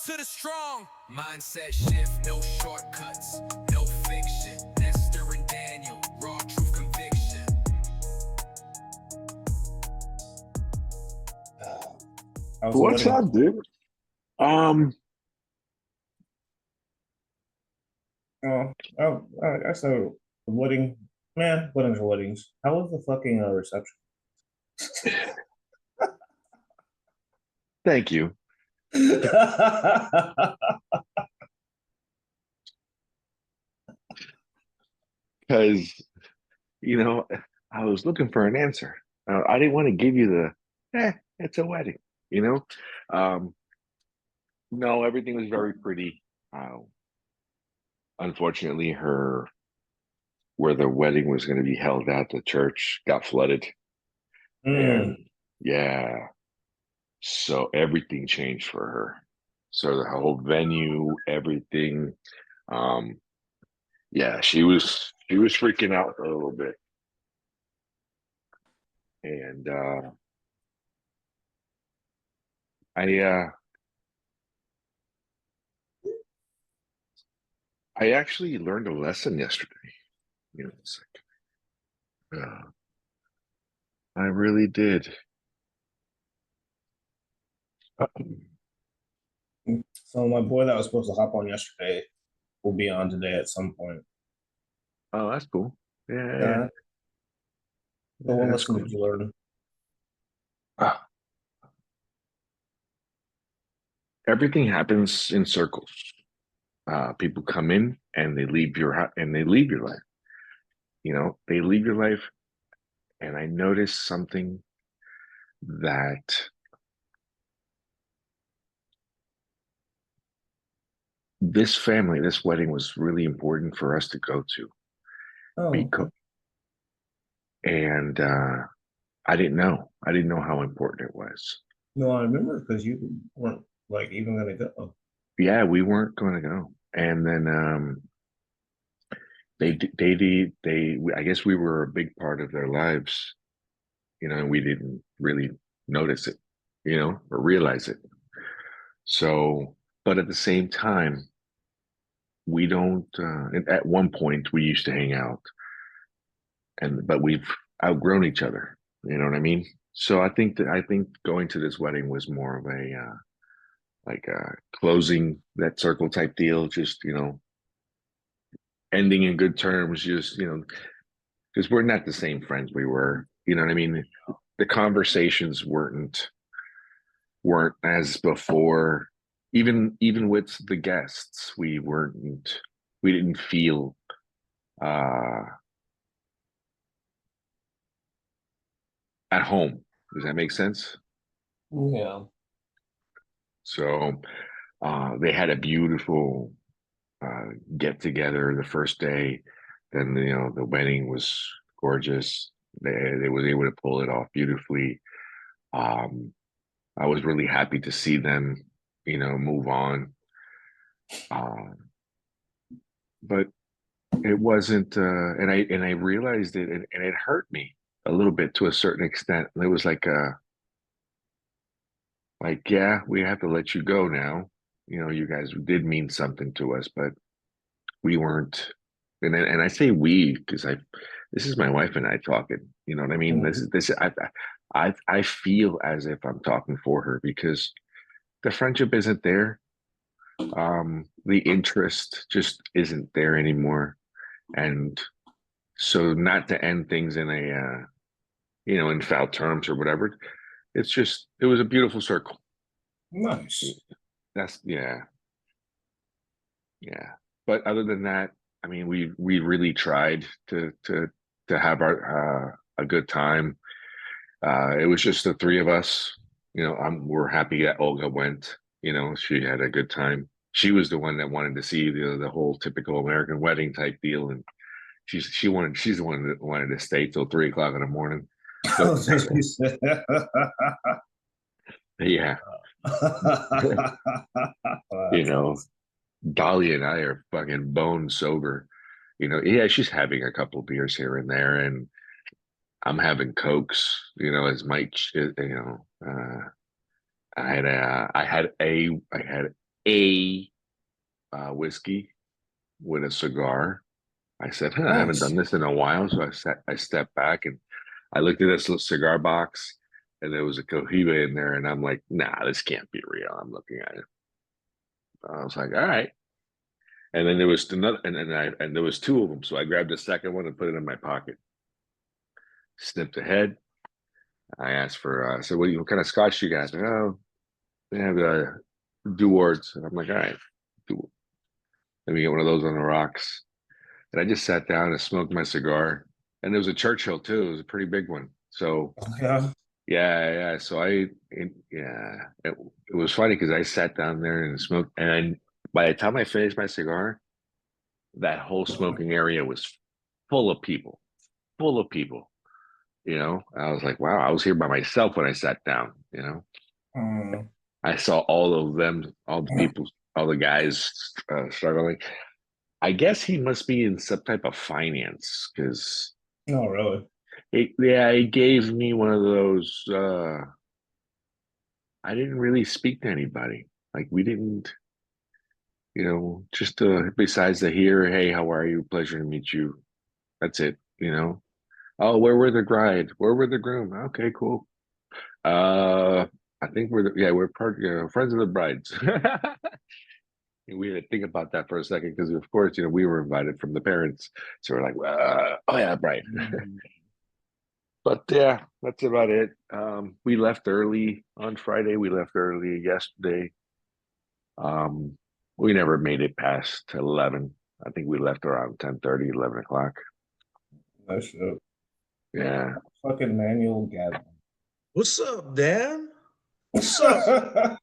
to the strong. Mindset shift, no shortcuts, no fiction. Nestor and Daniel, raw truth conviction. What's up, dude? I saw the wedding. Man, weddings are weddings. How was the fucking reception? Thank you. Because, I was looking for an answer. I didn't want to give you it's a wedding, you know? No, everything was very pretty. Unfortunately, where the wedding was going to be held at, the church got flooded. And yeah, so everything changed for her. So the whole venue, everything. Yeah, she was freaking out a little bit. And I actually learned a lesson yesterday. It's like, I really did. So my boy that was supposed to hop on yesterday will be on today at some point. Oh, that's cool. Yeah. So what lesson did you learn? Everything happens in circles. People come in and they leave your life. They leave your life. And I noticed something that this wedding was really important for us to go to. Oh, and I didn't know how important it was. No, I remember because you weren't like even gonna go. Yeah, we weren't going to go, and then I guess we were a big part of their lives, and we didn't really notice it, or realize it. So, but at the same time, we don't. At one point, we used to hang out, but we've outgrown each other. You know what I mean? So I think going to this wedding was more of a like closing that circle type deal. Just ending in good terms. Just because we're not the same friends we were. You know what I mean? The conversations weren't as before. Even with the guests, we didn't feel at home. Does that make sense? Yeah. So they had a beautiful get together the first day. Then the wedding was gorgeous. They was able to pull it off beautifully. I was really happy to see them, move on. But it wasn't, and I realized it, and it hurt me a little bit to a certain extent. It was yeah, we have to let you go now. You guys did mean something to us, but we weren't. And I say we because this is my wife and I talking. You know what I mean? This I feel as if I'm talking for her because the friendship isn't there. The interest just isn't there anymore, and so not to end things in a in foul terms or whatever. It was a beautiful circle. Nice. That's yeah. But other than that, I mean, we really tried to have a good time. It was just the three of us. We're happy that Olga went. She had a good time. She was the one that wanted to see the whole typical American wedding type deal, and she's the one that wanted to stay till 3 o'clock in the morning. But, yeah, Dolly and I are fucking bone sober. Yeah, she's having a couple beers here and there, and I'm having Cokes. As Mike, I had a whiskey with a cigar. I said, "Huh, I haven't Nice. done this in a while." So I stepped back and I looked at this little cigar box, and there was a Cohiba in there, and I'm like, "Nah, this can't be real." I'm looking at it. I was like, "All right." And then there was another, and there was two of them. So I grabbed the second one and put it in my pocket. Snipped ahead. I asked for, I said, what kind of scotch you guys? Oh, they have Dewards. And I'm like, all right, let me get one of those on the rocks. And I just sat down and smoked my cigar. And there was a Churchill too. It was a pretty big one. So Yeah. yeah. So it was funny because I sat down there and smoked. And by the time I finished my cigar, that whole smoking area was full of people, full of people. I was like, wow, I was here by myself when I sat down. Mm. I saw all of them, all the people, all the guys struggling. I guess he must be in some type of finance because Oh, really? he gave me one of those. I didn't really speak to anybody. Like we didn't, just besides the here, hey, how are you? Pleasure to meet you. That's it. Oh, where were the bride? Where were the groom? Okay, cool. I think we're part friends of the brides. We had to think about that for a second because, of course, we were invited from the parents, so we're like, oh yeah, right. Mm. But yeah, that's about it. We left early on Friday. We left early yesterday. Um, we never made it past 11. I think we left around 10:30, 11 o'clock. No shit. Yeah. Fucking Manuel Gadlin. What's up, Dan? What's up?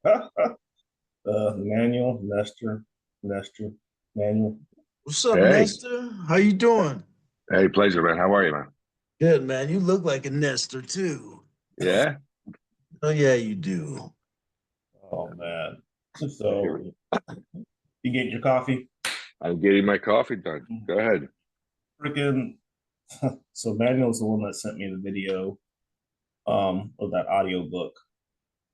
Manuel, Nestor, Manuel. What's up, Hey, Nestor? How you doing? hey, pleasure, man. How are you, man? Good, man. You look like a Nestor too. Yeah. Oh yeah, you do. Oh man. So you get your coffee? I'm getting my coffee done. Go ahead. Freaking so Manuel's the one that sent me the video of that audio book.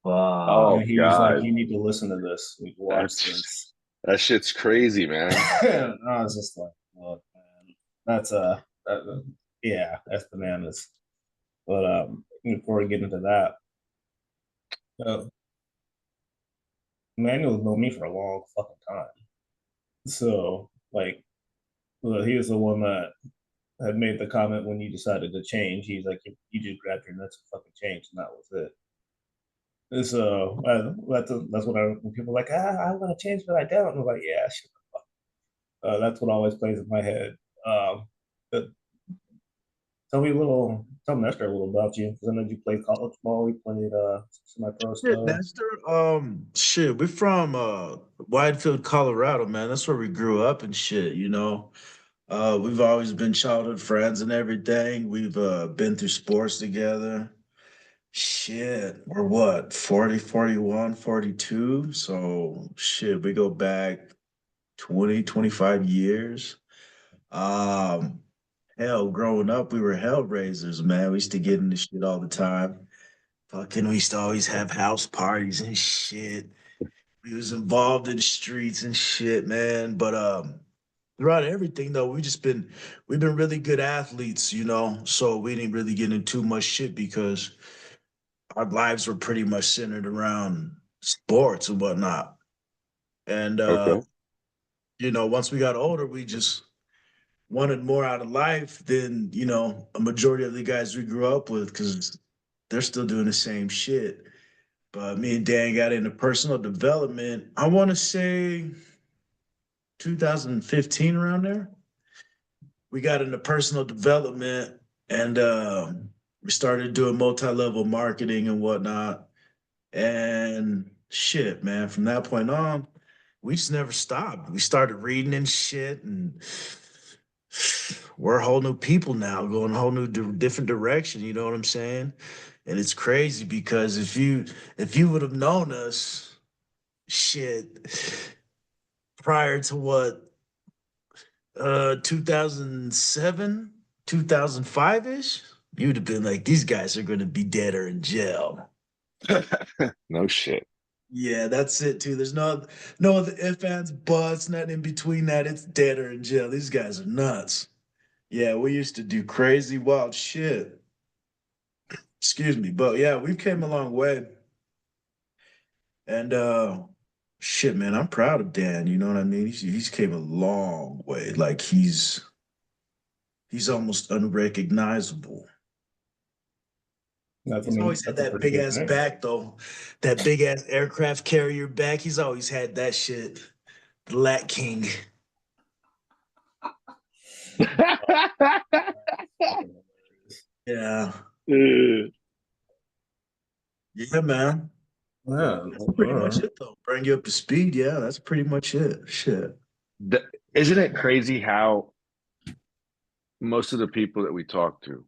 Wow. Oh And he was like, God, you need to listen to this. We watch that's this. that shit's crazy, man. And I was just like, look, man, that's yeah, that's bananas. But before we get into that, uh, Manuel's known me for a long fucking time. So like, he was the one that had made the comment when you decided to change. He's like, you just grabbed your nuts and fucking changed, and that was it. And so that's what when people are like, I'm gonna change, but I don't. And I'm like, yeah, shit. That's what always plays in my head. But tell Nestor a little about you, because I know you played college ball. You played semi-pro Shit, stuff. Nestor. Shit, we're from Widefield, Colorado, man. That's where we grew up and shit. We've always been childhood friends and everything. We've been through sports together. Shit, we're what, 40, 41, 42. So shit, we go back 20, 25 years. Um, Hell, growing up, we were hell raisers, man. We used to get into shit all the time. Fucking, we used to always have house parties and shit. We was involved in the streets and shit, man. But throughout everything though, we've been really good athletes. So we didn't really get into too much shit because our lives were pretty much centered around sports and whatnot. And Okay. once we got older, we just wanted more out of life than, a majority of the guys we grew up with because they're still doing the same shit. But me and Dan got into personal development, I want to say 2015 around there. We got into personal development and we started doing multi-level marketing and whatnot. And shit, man, from that point on, we just never stopped. We started reading and shit, and we're whole new people now, going a whole new different direction. You know what I'm saying? And it's crazy because if you would have known us, shit, prior to what 2007, 2005 ish, you'd have been like, these guys are going to be dead or in jail. No shit. Yeah, that's it too. There's no other ifs, ands, buts, nothing in between that. It's dead or in jail. These guys are nuts. Yeah, we used to do crazy wild shit. Excuse me. But yeah, we've came a long way. And shit, man, I'm proud of Dan. You know what I mean? He's came a long way. Like he's almost unrecognizable. He's always had That's a that pretty big good ass thing. back though. That big ass aircraft carrier back. He's always had that shit. The Lat King. Yeah. Yeah, man. Yeah, That's pretty much it though. Bring you up to speed. Yeah, that's pretty much it. Shit. Isn't it crazy how most of the people that we talk to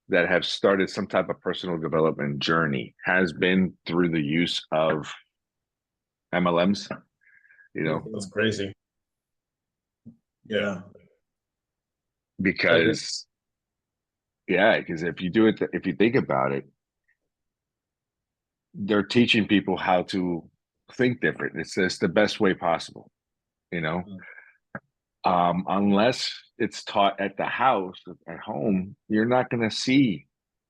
that have started some type of personal development journey has been through the use of MLMs, you know, that's crazy. Yeah. because yeah, because if you do it, if you think about it, they're teaching people how to think different. It's the best way possible, you know. Unless it's taught at the house, at home, you're not going to see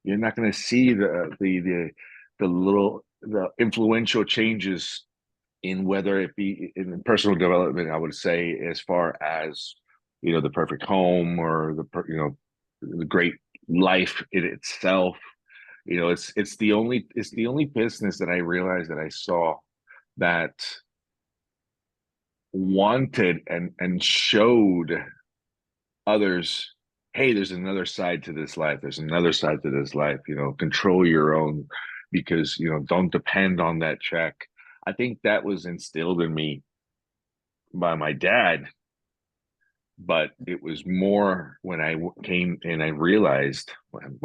the influential changes in whether it be in personal development. I would say as far as the perfect home or the great life in itself. It's the only business that I realized that I saw that wanted and showed others, hey, there's another side to this life, there's another side to this life, control your own, because don't depend on that check. I think that was instilled in me by my dad, but it was more when I came and I realized when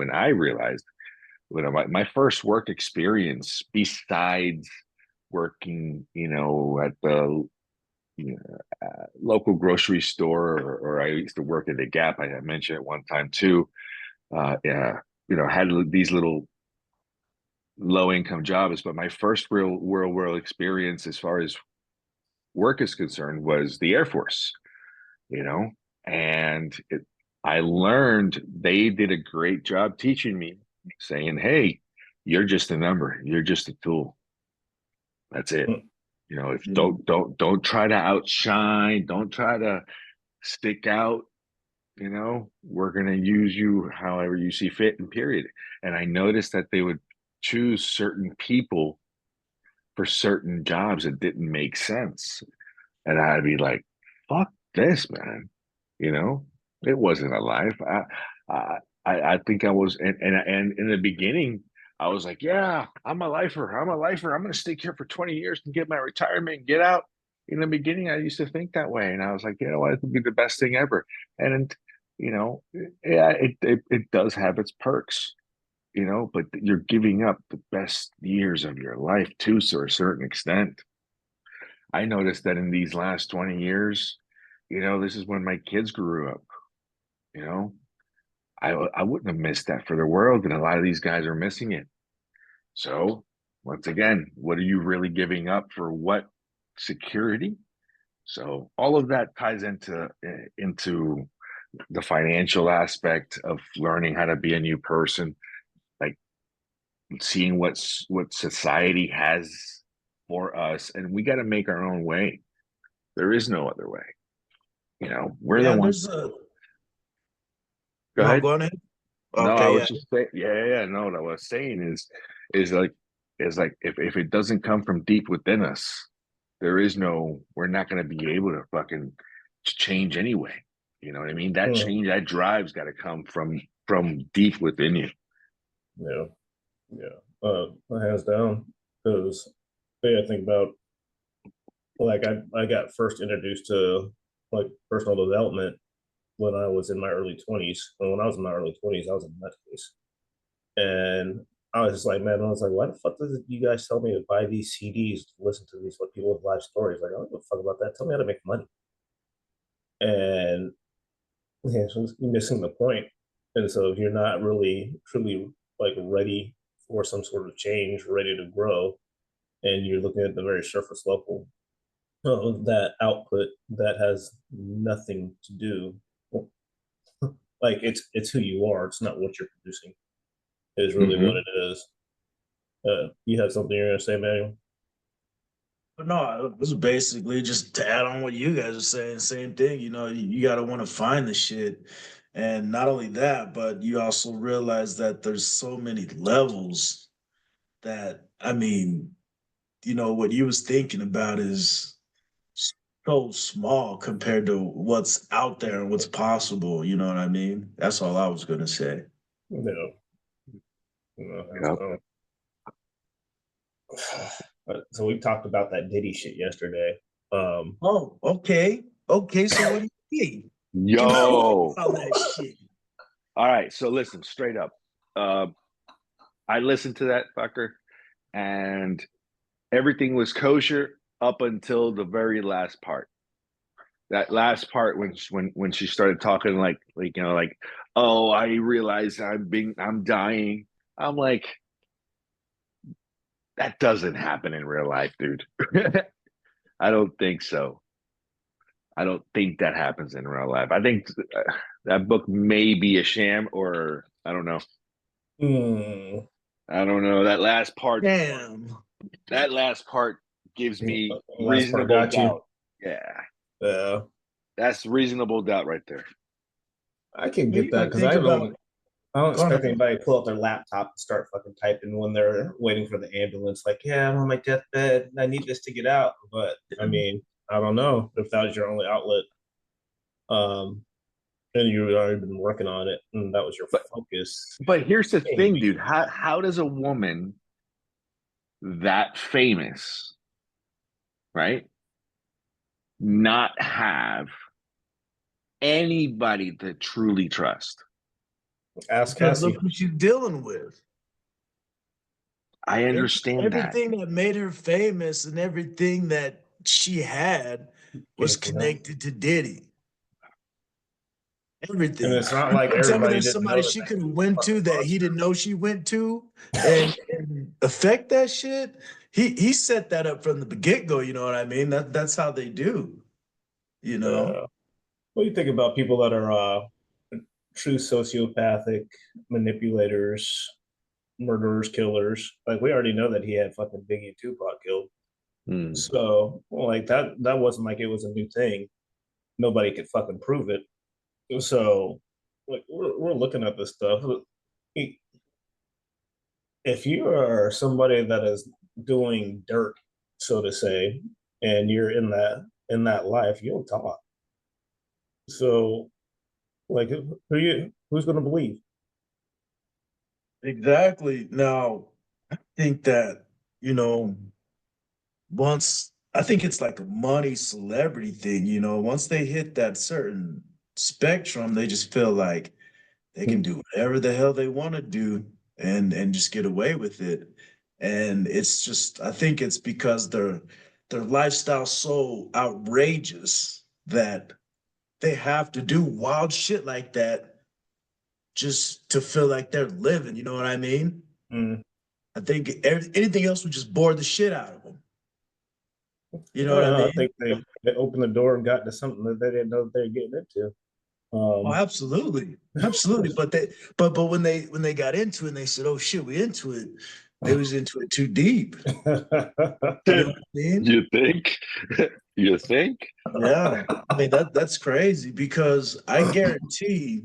my first work experience, besides working at the local grocery store, or I used to work at the Gap. I mentioned at one time too. Yeah, had these little low income jobs, but my first real world experience as far as work is concerned was the Air Force. You know, and I learned they did a great job teaching me, saying, "Hey, you're just a number. You're just a tool. That's it." If Yeah. don't try to outshine, don't try to stick out. We're going to use you however you see fit, and period. And I noticed that they would choose certain people for certain jobs that didn't make sense. And I'd be like, fuck this, man. You know, it wasn't a life. I think I was, and in the beginning, I was like, yeah, I'm a lifer. I'm a lifer. I'm going to stick here for 20 years and get my retirement and get out. In the beginning, I used to think that way, and I was like, it would be the best thing ever. And yeah, it does have its perks, but you're giving up the best years of your life too, to a certain extent. I noticed that in these last 20 years, this is when my kids grew up. You know, I wouldn't have missed that for the world, and a lot of these guys are missing it. So, once again, what are you really giving up for what security? So, all of that ties into the financial aspect of learning how to be a new person, like seeing what society has for us, and we got to make our own way. There is no other way. We're the Yeah, ones. there's a Go no, ahead. go on ahead. No, I Okay, was yeah. just saying. Yeah. No, what I was saying is like, if it doesn't come from deep within us, we're not going to be able to fucking change anyway. You know what I mean? That change, that drive's got to come from deep within you. Yeah, yeah, hands down. Because I think about, like, I got first introduced to like personal development when I was in my early 20s. And when I was in my early 20s, I was in that case. And I was just like, man, I was like, why the fuck did you guys tell me to buy these CDs to listen to these, what people with life stories? Like, I don't give a fuck about that. Tell me how to make money. And yeah, so you're missing the point. And so if you're not really truly like ready for some sort of change, ready to grow, and you're looking at the very surface level of that output that has nothing to do. Like it's who you are. It's not what you're producing. Is really what it is. You have something you're gonna say, Manuel? But no, it was basically just to add on what you guys are saying, same thing. You know, you got to want to find the shit. And not only that, but you also realize that there's so many levels that, I mean, you know, what you was thinking about is so small compared to what's out there and what's possible. You know what I mean? That's all I was going to say. No. Yep. So we talked about that Diddy shit yesterday. Oh, okay. Okay. So what do you think? Yo. All that shit. All right. So listen, straight up. I listened to that fucker, and everything was kosher up until the very last part. That last part when she started talking like you know like, oh, I realize I'm dying. I'm like, that doesn't happen in real life, dude. I don't think so. I don't think that happens in real life. I think that book may be a sham, or I don't know. I don't know. That last part. Damn. That last part gives me Last part reasonable got you. doubt. Yeah, that's reasonable doubt right there. I can You get that gotta because think I don't. about- I don't Go expect ahead. anybody to pull out their laptop and start fucking typing when they're waiting for the ambulance. Like, yeah, I'm on my deathbed. I need this to get out. But I mean, I don't know if that was your only outlet. And you had already been working on it, and that was your focus. But here's the thing, Maybe. dude. How does a woman that famous, right, not have anybody to truly trust? Ask Because Cassie. look what she's dealing with. I understand that. Everything that made her famous and everything that she had was Came from her. connected to Diddy. Everything. And it's not like You tell me everybody there's didn't somebody know that she that could have was went fucking to that he didn't know she went to and affect that shit. He set that up from the get-go, you know what I mean? That's how they do. You know? What do you think about people that are true sociopathic manipulators, murderers, killers? Like we already know that he had fucking Biggie and Tupac killed. So like that wasn't like it was a new thing. Nobody could fucking prove it. So like we're looking at this stuff. If you are somebody that is doing dirt, so to say, and you're in that life, you'll talk. So like who's gonna believe? Exactly. Now, I think that, you know, once I think it's like a money celebrity thing, you know, once they hit that certain spectrum, they just feel like they can do whatever the hell they want to do and just get away with it. And it's just I think it's because their lifestyle's so outrageous that they have to do wild shit like that just to feel like they're living, you know what I mean? Mm. I think anything else would just bore the shit out of them. You know what I I mean? think they opened the door and got to something that they didn't know they were getting into. Oh, absolutely, absolutely. But when they got into it, and they said, "Oh shit, we into it." They was into it too deep. You know what I mean? You think? You think? Yeah, I mean that's crazy because I guarantee,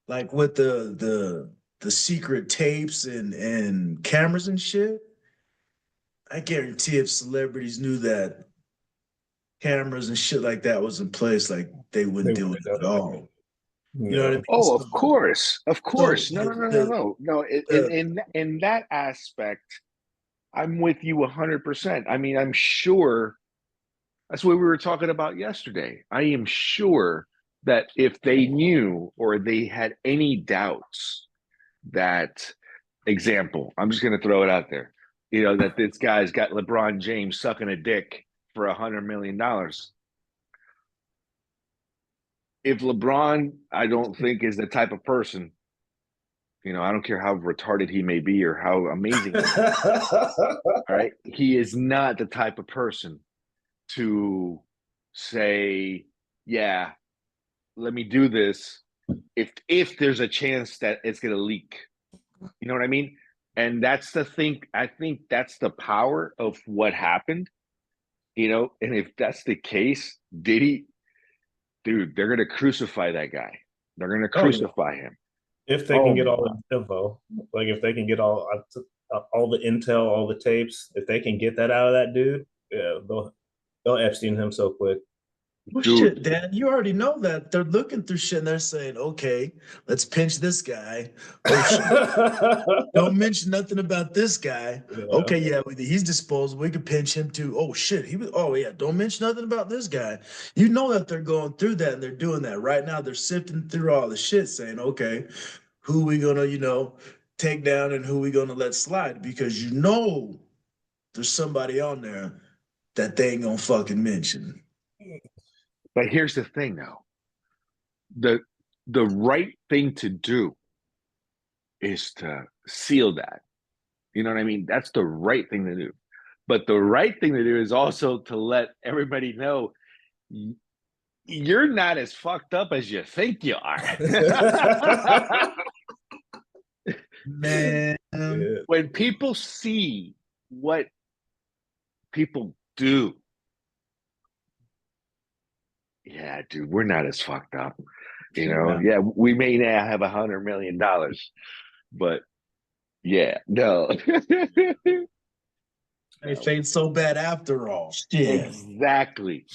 like with the secret tapes and cameras and shit, I guarantee if celebrities knew that cameras and shit like that was in place, like they They wouldn't deal would with have it at done it. all. You know what I No. mean? Oh, So, of course, of so course. No, no, no, no, the, no, no. In that aspect, I'm with you 100%. I mean, I'm sure that's what we were talking about yesterday. I am sure that if they knew or they had any doubts that, example, I'm just going to throw it out there, you know, that this guy's got LeBron James sucking a dick for $100 million. If LeBron, I don't think is the type of person, I don't care how retarded he may be or how amazing. All right, he is not the type of person to say, "Yeah, let me do this." If there's a chance that it's going to leak, you know what I mean? And that's the thing. I think that's the power of what happened. And if that's the case, Diddy, dude, they're going to crucify that guy. They're going to Oh yeah. crucify him. If they Oh can get my all God. the info, like if they can get all the intel, all the tapes, if they can get that out of that dude, yeah, they'll Epstein him so quick. Well, Dude, shit, Dan, you already know that they're looking through shit and they're saying, okay, let's pinch this guy. Oh, shit. Don't mention nothing about this guy. Yeah. Okay, yeah, he's disposable. We could pinch him too. Oh shit, he was. Oh yeah, don't mention nothing about this guy. You know that they're going through that and they're doing that right now. They're sifting through all the shit, saying, okay, who we gonna, take down and who we gonna let slide because there's somebody on there that they ain't gonna fucking mention. but here's the thing, though. The right thing to do is to seal that. You know what I mean? That's the right thing to do. But the right thing to do is also to let everybody know you're not as fucked up as you think you are. Man, Yeah. When people see what people do, yeah, dude, we're not as fucked up. Yeah. Yeah, we may now have $100 million, but yeah, no. it ain't so bad after all. Shit. Exactly.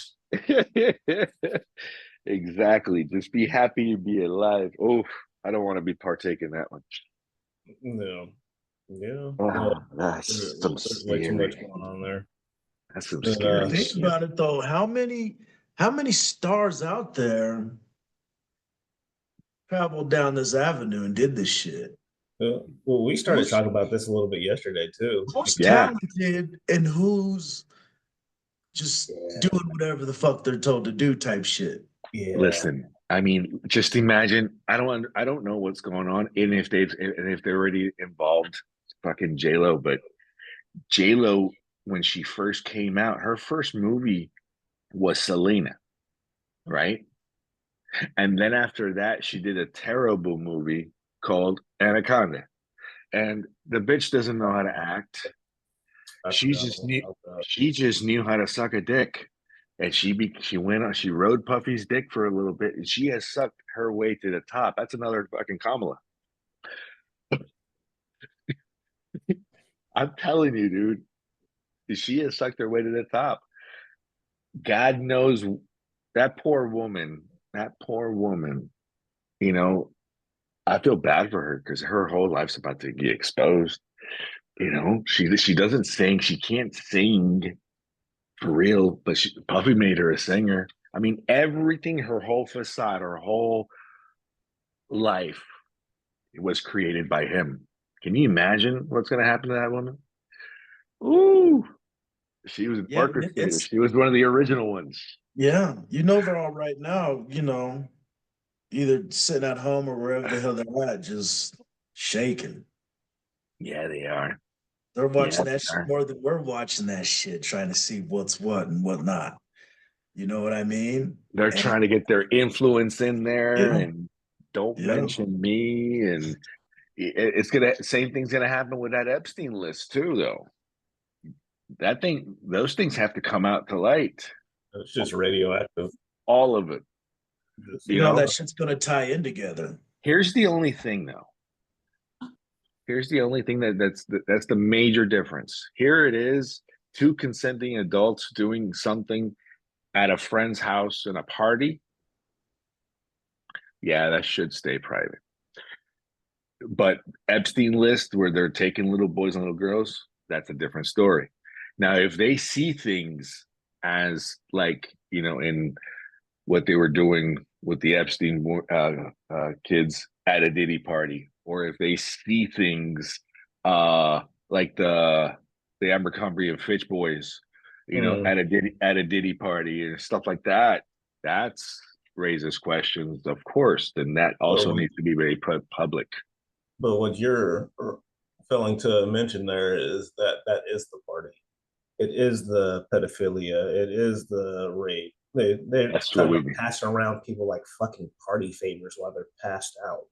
Exactly. Just be happy to be alive. Oh, I don't want to be partaking that one. No. Yeah. Oh, that's some There's way too much scary. going on there. That's some But, scary Think shit. about it though. How many stars out there traveled down this avenue and did this shit? well, we started Who's talking about this a little bit yesterday too. who's Yeah. talented and who's just doing whatever the fuck they're told to do type shit. Yeah. Listen, I mean, just imagine. I don't know what's going on, and if they're already involved, fucking J Lo. But J Lo, when she first came out, her first movie was Selena, right? And then after that, she did a terrible movie called Anaconda. And the bitch doesn't know how to act. I She forgot just all knew about that. she just knew how to suck a dick. And she went on, she rode Puffy's dick for a little bit, and she has sucked her way to the top. That's another fucking Kamala. I'm telling you, dude. She has sucked her way to the top. God knows that poor woman, that poor woman, you know, I feel bad for her because her whole life's about to get exposed. She doesn't sing. She can't sing for real, but Puffy made her a singer. I mean, everything, her whole facade, her whole life was created by him. Can you imagine what's going to happen to that woman? Ooh, she was an Yeah, orchestrator. it's She was one of the original ones. yeah. They're all right now, either sitting at home or wherever the hell they're at, just shaking. Yeah, they are. They're Yeah, watching they that shit are. more than we're watching that shit, trying to see what's what and what not. You know what I mean? They're And trying to get their influence in there yeah, and don't yeah. mention me. And it's same thing's gonna happen with that Epstein list too, though. Those things have to come out to light. It's just radioactive. All of it. Just, You know that shit's gonna tie in together. Here's the only thing, though. Here's the only thing that's the major difference. Here it is, two consenting adults doing something at a friend's house in a party. Yeah, that should stay private. But Epstein list where they're taking little boys and little girls, that's a different story. Now, if they see things as like, in what they were doing with the Epstein kids at a Diddy party, or if they see things like the Abercrombie and Fitch boys, at a Diddy party and stuff like that, that's raises questions, of course. Then that also well, needs to be very public. But what you're failing to mention there is that that is the party. It is the pedophilia. It is the rape. They're That's what talking we about need. passing around people like fucking party favors while they're passed out.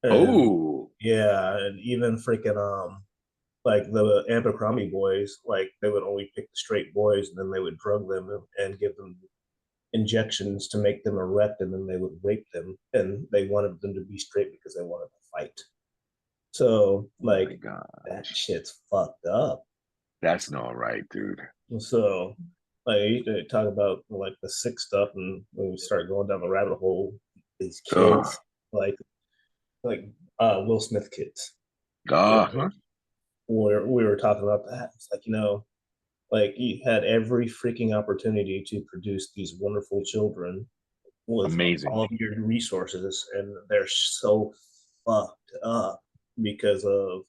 And Oh, yeah, and even freaking like the Abercrombie boys, like they would only pick the straight boys and then they would drug them and give them injections to make them erect and then they would rape them and they wanted them to be straight because they wanted to fight. So my like God. that shit's fucked up. That's not right, dude. So like they talk about like the sick stuff and when we start going down the rabbit hole, these Ugh. kids like like Will Smith kids. Uh-huh. Where we were talking about that. It's like, like you had every freaking opportunity to produce these wonderful children with Amazing. all of your resources, and they're so fucked up because of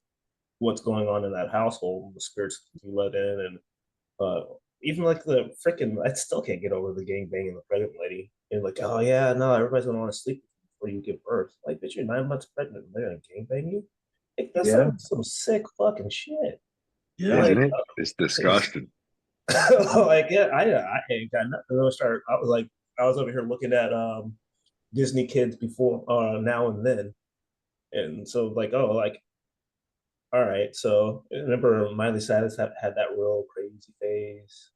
what's going on in that household, the spirits you let in, and even like the freaking, I still can't get over the gang banging the pregnant lady. And like, oh yeah, no, everybody's gonna want to sleep before you give birth. Like, bitch, you're 9 months pregnant, and they're gonna gang bang you. Like, that's Yeah, some sick fucking shit. yeah. Isn't Like, it? It's it's disgusting. like yeah, I ain't got nothing to start. I was like, I was over here looking at Disney kids before now and then, and so like, oh, like, all right. So I remember Miley Cyrus had that real crazy phase.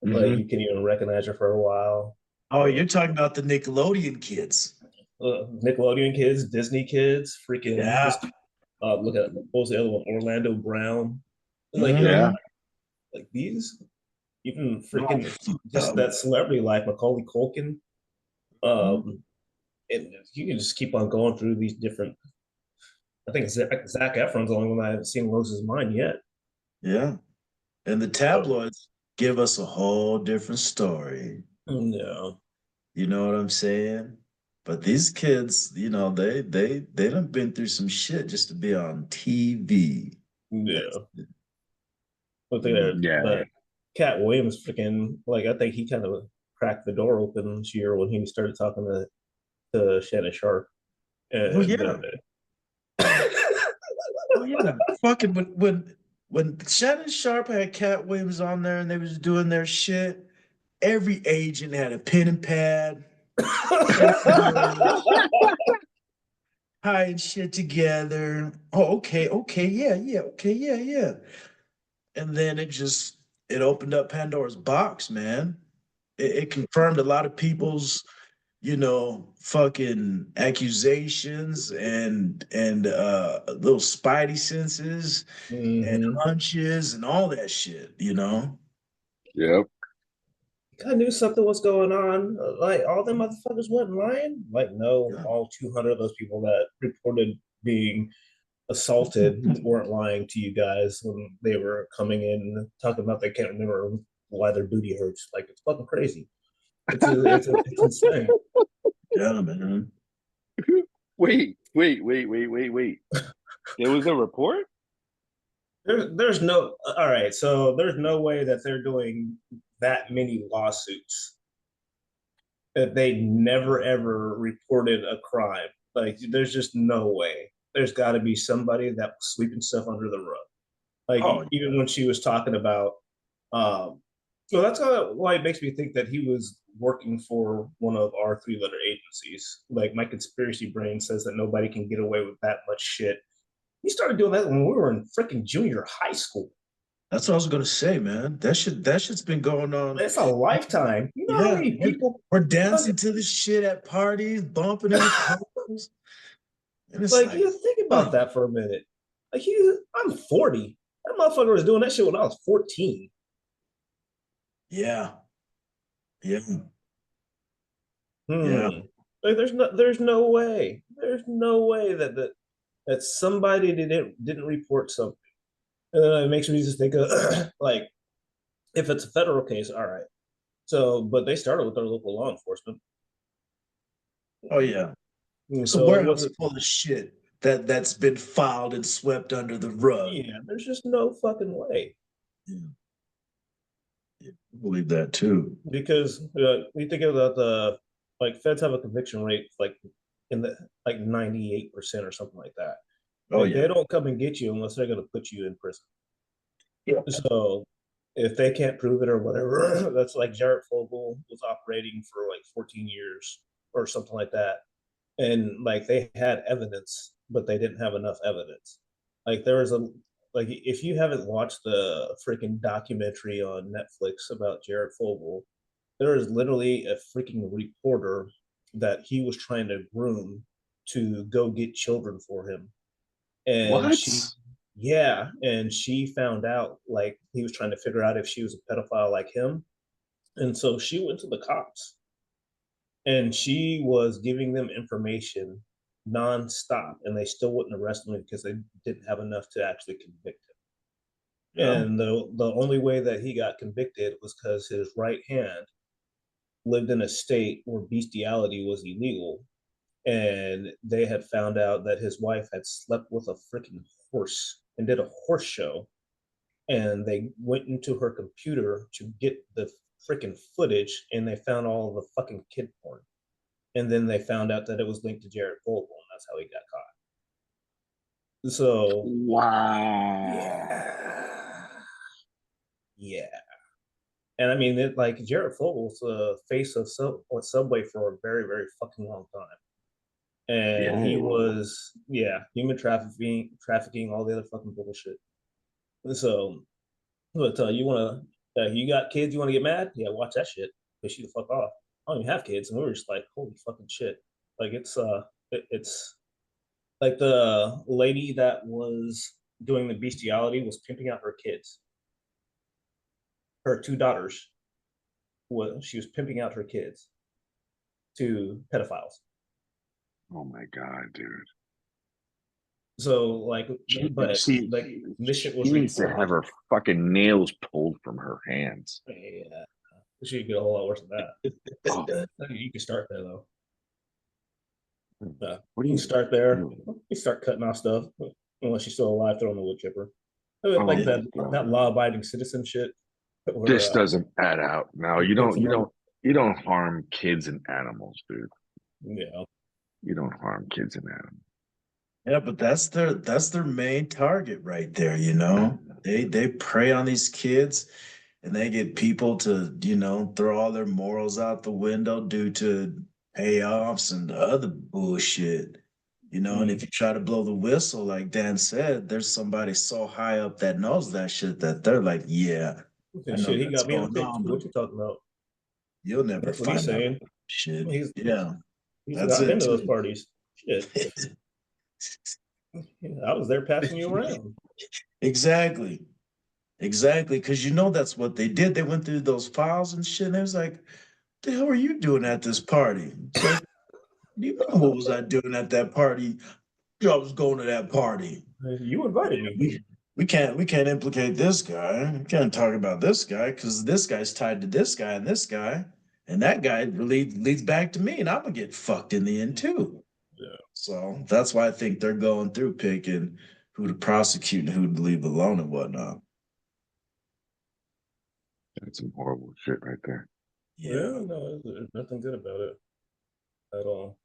Like Hmm. you can even recognize her for a while. Oh, you're talking about the Nickelodeon kids. Nickelodeon kids, Disney kids, freaking Yeah. just look at what was the other one? Orlando Brown. Like Yeah. like these even Oh, freaking fucked just up. that celebrity life, Macaulay Culkin. Mhm. And you can just keep on going through these different. I think Zach Efron's the only one I haven't seen lose his mind yet. Yeah. And the So tabloids give us a whole different story. no, You know what I'm saying? But these kids, they done been through some shit just to be on TV. That's, no. But you know, Yeah. but Cat Williams freaking like I think he kind of cracked the door open this year when he started talking to Shannon Sharp oh and yeah, oh yeah. Fucking when Shannon Sharp had Cat Williams on there and they was doing their shit, every agent had a pen and pad, tying shit together. Oh, okay, yeah, okay, yeah. And then it opened up Pandora's box, man. It confirmed a lot of people's, fucking accusations and little spidey senses and hmm hunches and all that shit. Yep. I knew something was going on. Like all them motherfuckers wasn't lying. Like no, Yeah. all 200 of those people that reported being assaulted weren't lying to you guys when they were coming in talking about they can't remember why their booty hurts. Like it's fucking crazy. It's insane. Yeah, man. Wait. There was a report? There's no all right. So there's no way that they're doing that many lawsuits that they never ever reported a crime. Like there's just no way. There's got to be somebody that was sweeping stuff under the rug. Like Oh, even when she was talking about, so that's kind of why it makes me think that he was working for one of our three-letter agencies. Like my conspiracy brain says that nobody can get away with that much shit. He started doing that when we were in freaking junior high school. that's what I was gonna say, man. That shit's been going on. It's a lifetime. You know how Yeah, many people we're dancing to this shit at parties, bumping into couples, and it's like like, you think about oh, that for a minute. Like I'm 40. That motherfucker was doing that shit when I was 14. yeah, yeah, yeah. Hmm. Like there's no way. There's no way that somebody didn't report something. And then it makes me just think of like if it's a federal case, all right. So, but they started with their local law enforcement. Oh yeah. And It's a so it warehouse wasn't. full of shit that's been filed and swept under the rug. Yeah, there's just no fucking way Yeah, yeah, I believe that too. because you think about the like feds have a conviction rate like in the like 98% or something like that. Oh Like yeah. they don't come and get you unless they're going to put you in prison. Yeah. So if they can't prove it or whatever, that's like Jared Fogle was operating for like 14 years or something like that. And like they had evidence, but they didn't have enough evidence. Like there was a like if you haven't watched the freaking documentary on Netflix about Jared Fogle, there is literally a freaking reporter that he was trying to groom to go get children for him. And What? she found out like he was trying to figure out if she was a pedophile like him. And so she went to the cops and she was giving them information nonstop, and they still wouldn't arrest him because they didn't have enough to actually convict him. Yeah. And the only way that he got convicted was because his right hand lived in a state where bestiality was illegal, and they had found out that his wife had slept with a freaking horse and did a horse show, and they went into her computer to get the freaking footage, and they found all the fucking kid porn, and then they found out that it was linked to Jared Vogel, and that's how he got caught. So Wow. yeah, and I mean, like Jared Fogel's the face of Subway for a very, very fucking long time, and he Yeah. was human trafficking, all the other fucking bullshit. So, but you got kids, you want to get mad? Yeah, watch that shit. Piss you the fuck off. I don't even have kids, and we were just like, holy fucking shit. Like it's like the lady that was doing the bestiality was pimping out her kids. Her two daughters she was pimping out her kids to pedophiles. Oh my god, dude. So like, but See, like this shit she was needs to reported. have her fucking nails pulled from her hands. Yeah, she could get a whole lot worse than Oh, that. You can start there though. what do You you? start there. You start cutting off stuff. Unless she's still alive, throw in the wood chipper. Oh Like my that god, law-abiding citizen shit. Where this doesn't add out. No, you you put don't. You someone, don't. You don't harm kids and animals, dude. yeah, You don't harm kids and animals. Yeah, but that's their main target right there, you know. They prey on these kids and they get people to, throw all their morals out the window due to payoffs and other bullshit. And if you try to blow the whistle, like Dan said, there's somebody so high up that knows that shit that they're like, yeah, I know shit. He that's got me on going tape on, too. but What you talking about? you'll never That's what he's find out saying. shit. He's Yeah, he's that's I've been it to those too. parties. Shit, I was there passing you around. Exactly. Exactly, because that's what they did. They went through those files and shit. And it was like, the hell are you doing at this party? It's like, what was I doing at that party? I was going to that party. You invited me. We can't implicate this guy. We can't talk about this guy because this guy's tied to this guy and this guy, and that guy leads back to me, and I'm gonna get fucked in the end too. Yeah. So that's why I think they're going through picking who to prosecute and who to leave alone and whatnot. That's some horrible shit right there. Yeah, no, there's nothing good about it at all.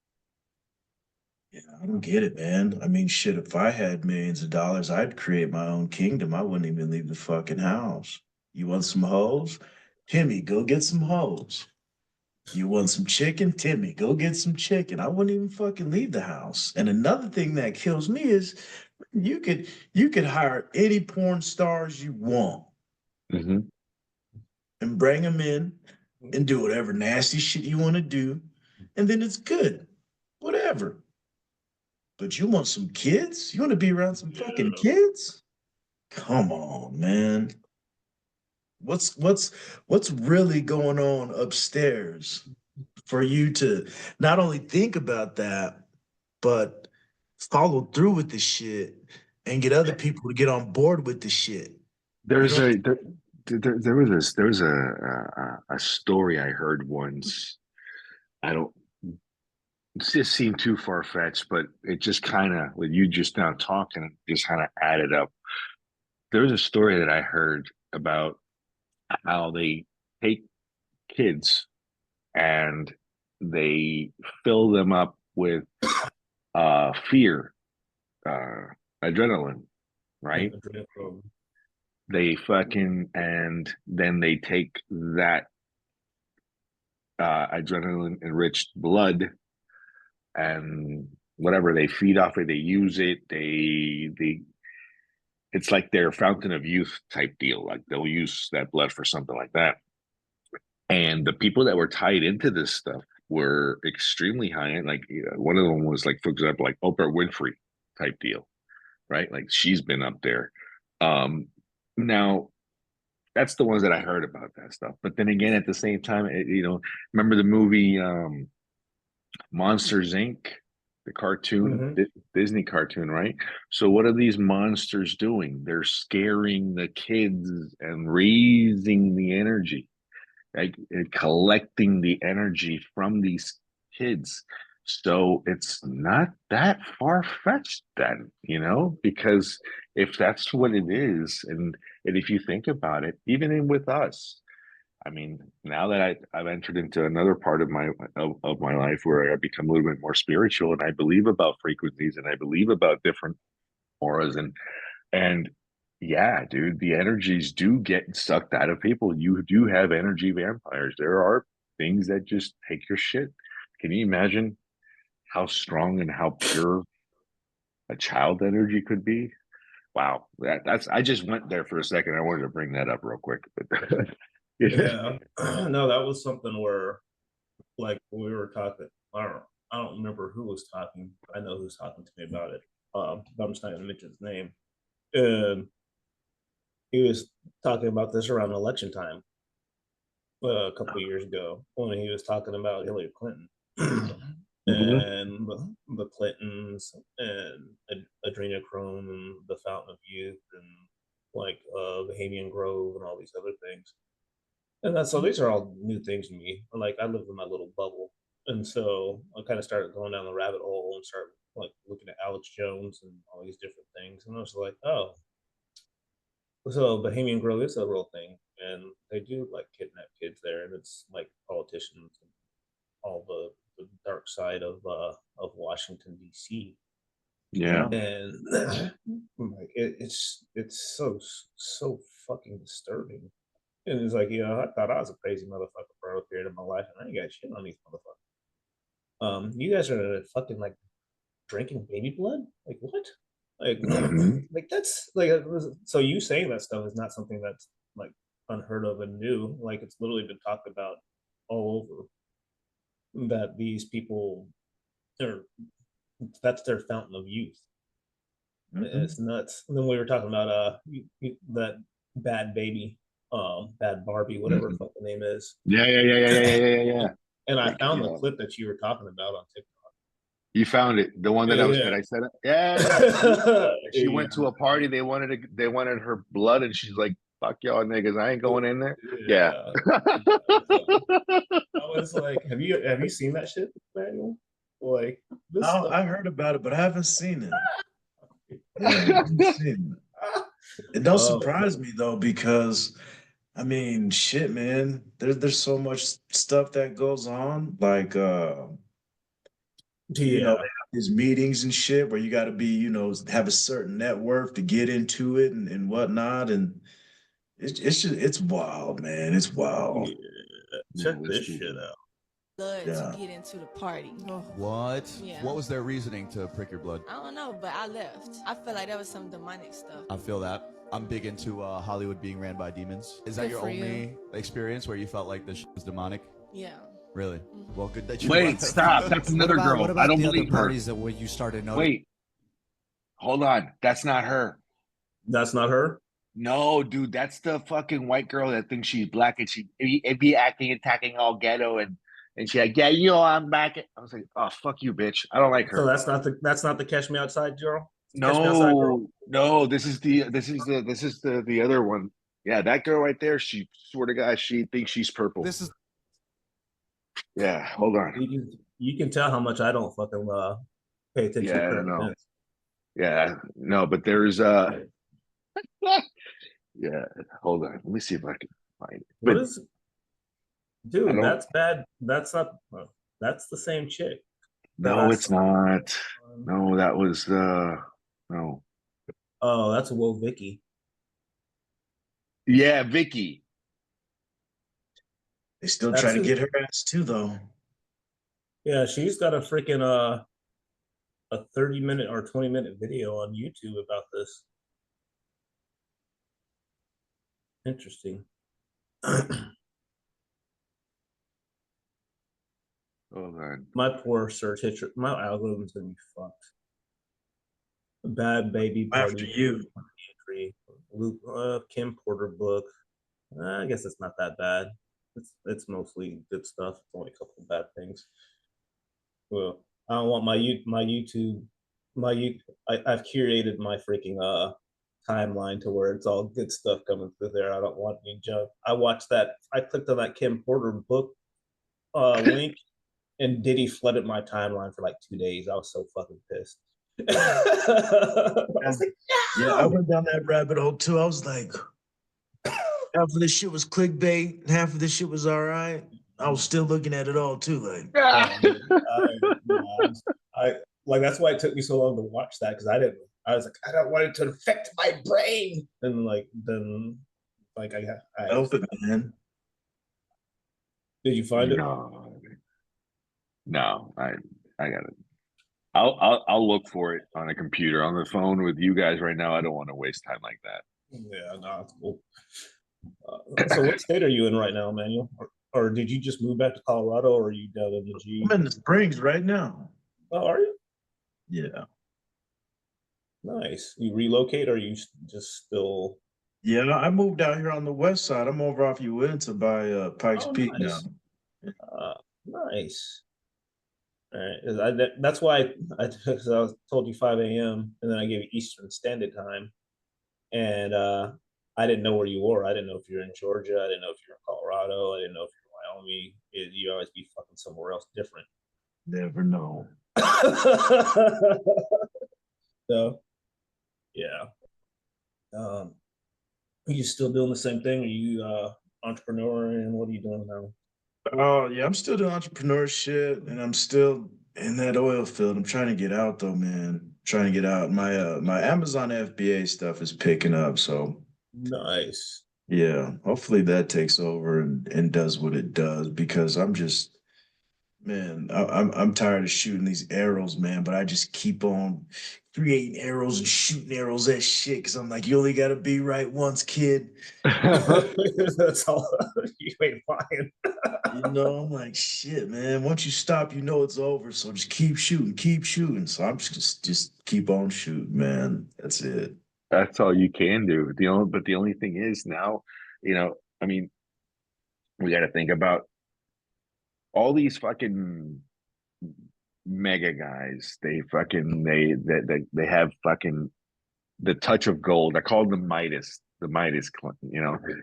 Yeah, I don't get it, man. I mean, shit, if I had millions of dollars, I'd create my own kingdom. I wouldn't even leave the fucking house. You want some hoes? Timmy, go get some hoes. You want some chicken? Timmy, go get some chicken. I wouldn't even fucking leave the house. And another thing that kills me is you could hire any porn stars you want Mm-hmm. and bring them in and do whatever nasty shit you want to do, and then it's good. Whatever. But you want some kids? You want to be around some fucking kids? Come on, man. What's really going on upstairs for you to not only think about that, but follow through with the shit and get other people to get on board with the shit? You There's know? a there was a story I heard once. I don't. It just seemed too far fetched, but it just kind of, with you just now talking, just kind of added up. There was a story that I heard about how they take kids and they fill them up with fear, adrenaline, right? They fucking, and then they take that adrenaline enriched blood and whatever, they feed off it, they use it, they it's like their fountain of youth type deal. Like they'll use that blood for something like that. And the people that were tied into this stuff were extremely high end. Like one of them was like, for example, like Oprah Winfrey type deal, right? Like she's been up there. Now that's the ones that I heard about that stuff. But then again, at the same time, remember the movie Monsters Inc., the cartoon, Disney cartoon, right? So what are these monsters doing? They're scaring the kids and raising the energy, like collecting the energy from these kids. So it's not that far-fetched then, because if that's what it is, and if you think about it, even with us, I mean, now that I've entered into another part of my life where I become a little bit more spiritual, and I believe about frequencies, and I believe about different auras, and yeah, dude, the energies do get sucked out of people. You do have energy vampires. There are things that just take your shit. Can you imagine how strong and how pure a child energy could be? Wow, that's I just went there for a second. I wanted to bring that up real quick, but Yeah. No, that was something where, like, we were talking. I don't remember who was talking. I know who's talking to me about it. But I'm just not going to mention his name. And he was talking about this around election time a couple of years ago when he was talking about Hillary Clinton and the Clintons and adrenochrome and the Fountain of Youth and like Bohemian Grove and all these other things. And so these are all new things to me. Like I live in my little bubble, and so I kind of started going down the rabbit hole and started like looking at Alex Jones and all these different things, and I was like, oh, so Bohemian Grove is a real thing, and they do like kidnap kids there, and it's like politicians and all the dark side of Washington D.C. yeah. And like it's so fucking disturbing. And it's like, I thought I was a crazy motherfucker for a period of my life, and I ain't got shit on these motherfuckers. You guys are fucking like drinking baby blood? Like what? Like, like that's like so you saying that stuff is not something that's like unheard of and new. Like it's literally been talked about all over that these people are that's their fountain of youth. It's nuts. And then we were talking about that bad baby, bad Barbie, whatever the fuck the name is. Yeah. And I found the clip that you were talking about on TikTok. You found it, the one that that I said. Yeah. She went to a party. They wanted her blood, and she's like, "Fuck y'all niggas, I ain't going in there." Yeah. I was like, have you seen that shit, Manuel? Like this stuff. I heard about it, but I haven't seen it. Yeah, I haven't seen it. It don't surprise me though, because I mean, shit, man. There's so much stuff that goes on. Like they have these meetings and shit where you gotta be, have a certain net worth to get into it and whatnot. And it's just it's wild, man. It's wild. Check this shit out. Blood to get into the party. What? Yeah. What was their reasoning to prick your blood? I don't know, but I left. I feel like that was some demonic stuff. I feel that. I'm big into Hollywood being ran by demons. Is that your only experience where you felt like this was demonic? Yeah. Really? Well, good that you. Wait, stop. That's another girl. What about I don't the believe other her. parties that where you started noticing? Wait, hold on. That's not her. That's not her. No, dude, that's the fucking white girl that thinks she's black, and she be acting and talking all ghetto, and she's like, yeah, I'm back. I was like, oh, fuck you, bitch. I don't like her. So that's not the Catch Me Outside girl. No, this is the other one. Yeah, that girl right there. She swear to God, she thinks she's purple. This is. Yeah, hold on. You can tell how much I don't fucking pay attention to current events. Yeah, no, but there's yeah, hold on. Let me see if I can find it. What is, dude? That's bad. That's not. That's the same chick. No, it's not. No, that was no. Oh, that's a Woe Vicky. Yeah, Vicky. They still That's try to who- get her ass too, though. Yeah, she's got a freaking a 30-minute or 20-minute video on YouTube about this. Interesting. Oh man. My poor search history, my algorithm's gonna be fucked. Bad baby After party you. entry. Luke Kim Porter book. I guess it's not that bad. It's mostly good stuff. It's only a couple of bad things. Well, I don't want my YouTube I've curated my freaking timeline to where it's all good stuff coming through there. I don't want any junk. I watched that. I clicked on that Kim Porter book link, and Diddy flooded my timeline for like 2 days. I was so fucking pissed. I was like, no! Yeah, I went down that rabbit hole too. I was like, half of this shit was clickbait, and half of this shit was all right. I was still looking at it all too, like. I like that's why it took me so long to watch that because I didn't. I was like, I don't want it to affect my brain. And I Help it, man. Did you find it? No, I got it. I'll look for it on a computer. On the phone with you guys right now, I don't want to waste time like that. Yeah, no, it's cool. So what state are you in right now, Manuel? Or did you just move back to Colorado, or are you down in the G? I'm in the Springs right now. Oh, are you? Yeah. Nice. You relocate, or you just still? Yeah, I moved out here on the west side. I'm over off Uinta by Pikes Oh, Peak nice. now. Nice. All right. That's why because I told you 5 a.m. and then I gave you Eastern Standard Time, and I didn't know where you were. I didn't know if you're in Georgia. I didn't know if you're in Colorado. I didn't know if you're in Wyoming. You always be fucking somewhere else different. Never know. So, yeah. Are you still doing the same thing? Are you entrepreneur, and what are you doing now? Oh, yeah, I'm still doing entrepreneurship and I'm still in that oil field. I'm trying to get out though, man. Trying to get out. My Amazon FBA stuff is picking up, so Nice. yeah, hopefully that takes over and does what it does because I'm just man, I'm tired of shooting these arrows, man, but I just keep on creating arrows and shooting arrows at shit because I'm like, you only gotta be right once, kid. That's all you ain't lying. You know, I'm like, shit, man. Once you stop, you know it's over. So just keep shooting, keep shooting. So I'm just keep on shooting, man. That's it. That's all you can do. But the only thing is now, I mean, we got to think about all these fucking mega guys. They have fucking the touch of gold. I call them Midas. The Midas,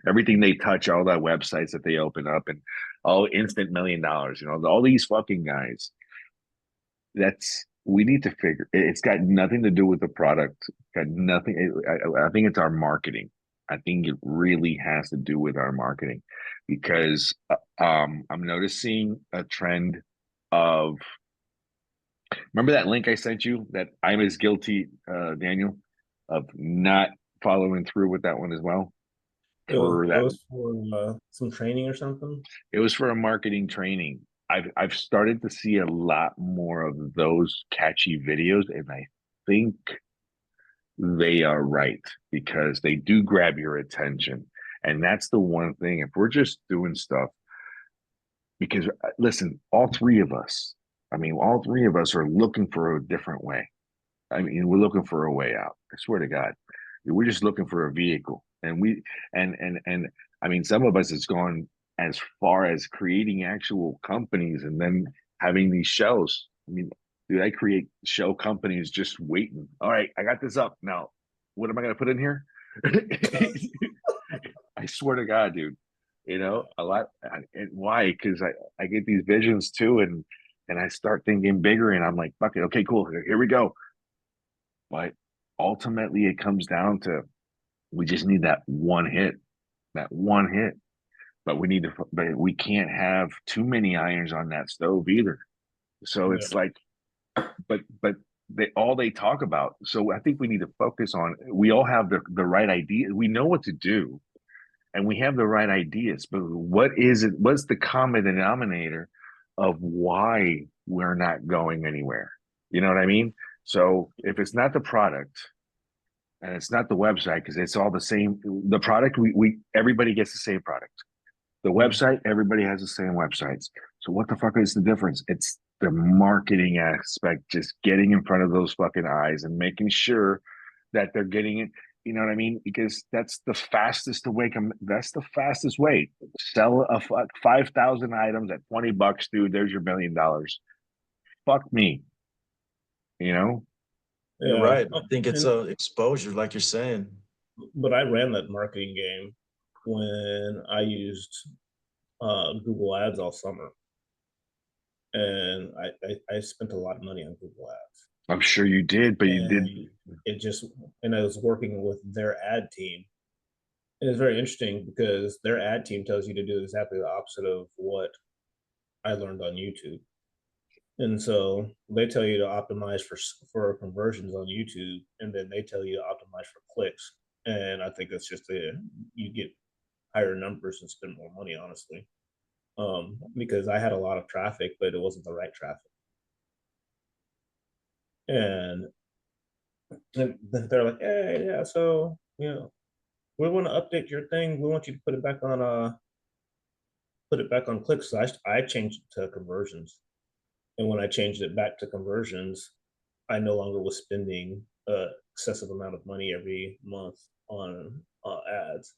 everything they touch, all that websites that they open up, and all instant $1 million. All these fucking guys. We need to figure. It's got nothing to do with the product. Got nothing. I think it's our marketing. I think it really has to do with our marketing, because I'm noticing a trend of. Remember that link I sent you that I'm as guilty, Daniel, of not following through with that one as well. It was for some training or something. It was for a marketing training. I've started to see a lot more of those catchy videos, and I think they are right because they do grab your attention. And that's the one thing. If we're just doing stuff, because listen, all three of us are looking for a different way. I mean, we're looking for a way out. I swear to God, we're just looking for a vehicle. And I mean, some of us has gone as far as creating actual companies and then having these shows. I mean, dude, I create show companies just waiting. All right, I got this up now. What am I going to put in here? I swear to God, dude. A lot. And why? Because I get these visions too, and I start thinking bigger, and I'm like, fuck it. Okay, cool. Here we go. But ultimately, it comes down to we just need that one hit. But we can't have too many irons on that stove either. So it's like but they talk about. So I think we need to focus on. We all have the right idea. We know what to do, and we have the right ideas. But what is it? What's the common denominator of why we're not going anywhere? You know what I mean? So if it's not the product and it's not the website, because it's all the same. The product, we everybody gets the same product. The website, everybody has the same websites. So what the fuck is the difference? It's the marketing aspect, just getting in front of those fucking eyes and making sure that they're getting it. You know what I mean? Because that's the fastest way. That's the fastest way. Sell 5,000 items at $20, dude. There's your $1 million. Fuck me. You know? You're Yeah. right. I think it's And- exposure, like you're saying. but I ran that marketing game when I used Google Ads all summer, and I spent a lot of money on Google Ads. I'm sure you did, but you did. And it just, and I was working with their ad team. And it's very interesting because their ad team tells you to do exactly the opposite of what I learned on YouTube. And so they tell you to optimize for conversions on YouTube, and then they tell you to optimize for clicks. And I think that's just you get higher numbers and spend more money, honestly. Because I had a lot of traffic, but it wasn't the right traffic. And then they're like, "Hey, yeah, so we want to update your thing. We want you to put it back on clicks." So I changed it to conversions, and when I changed it back to conversions, I no longer was spending excessive amount of money every month on ads,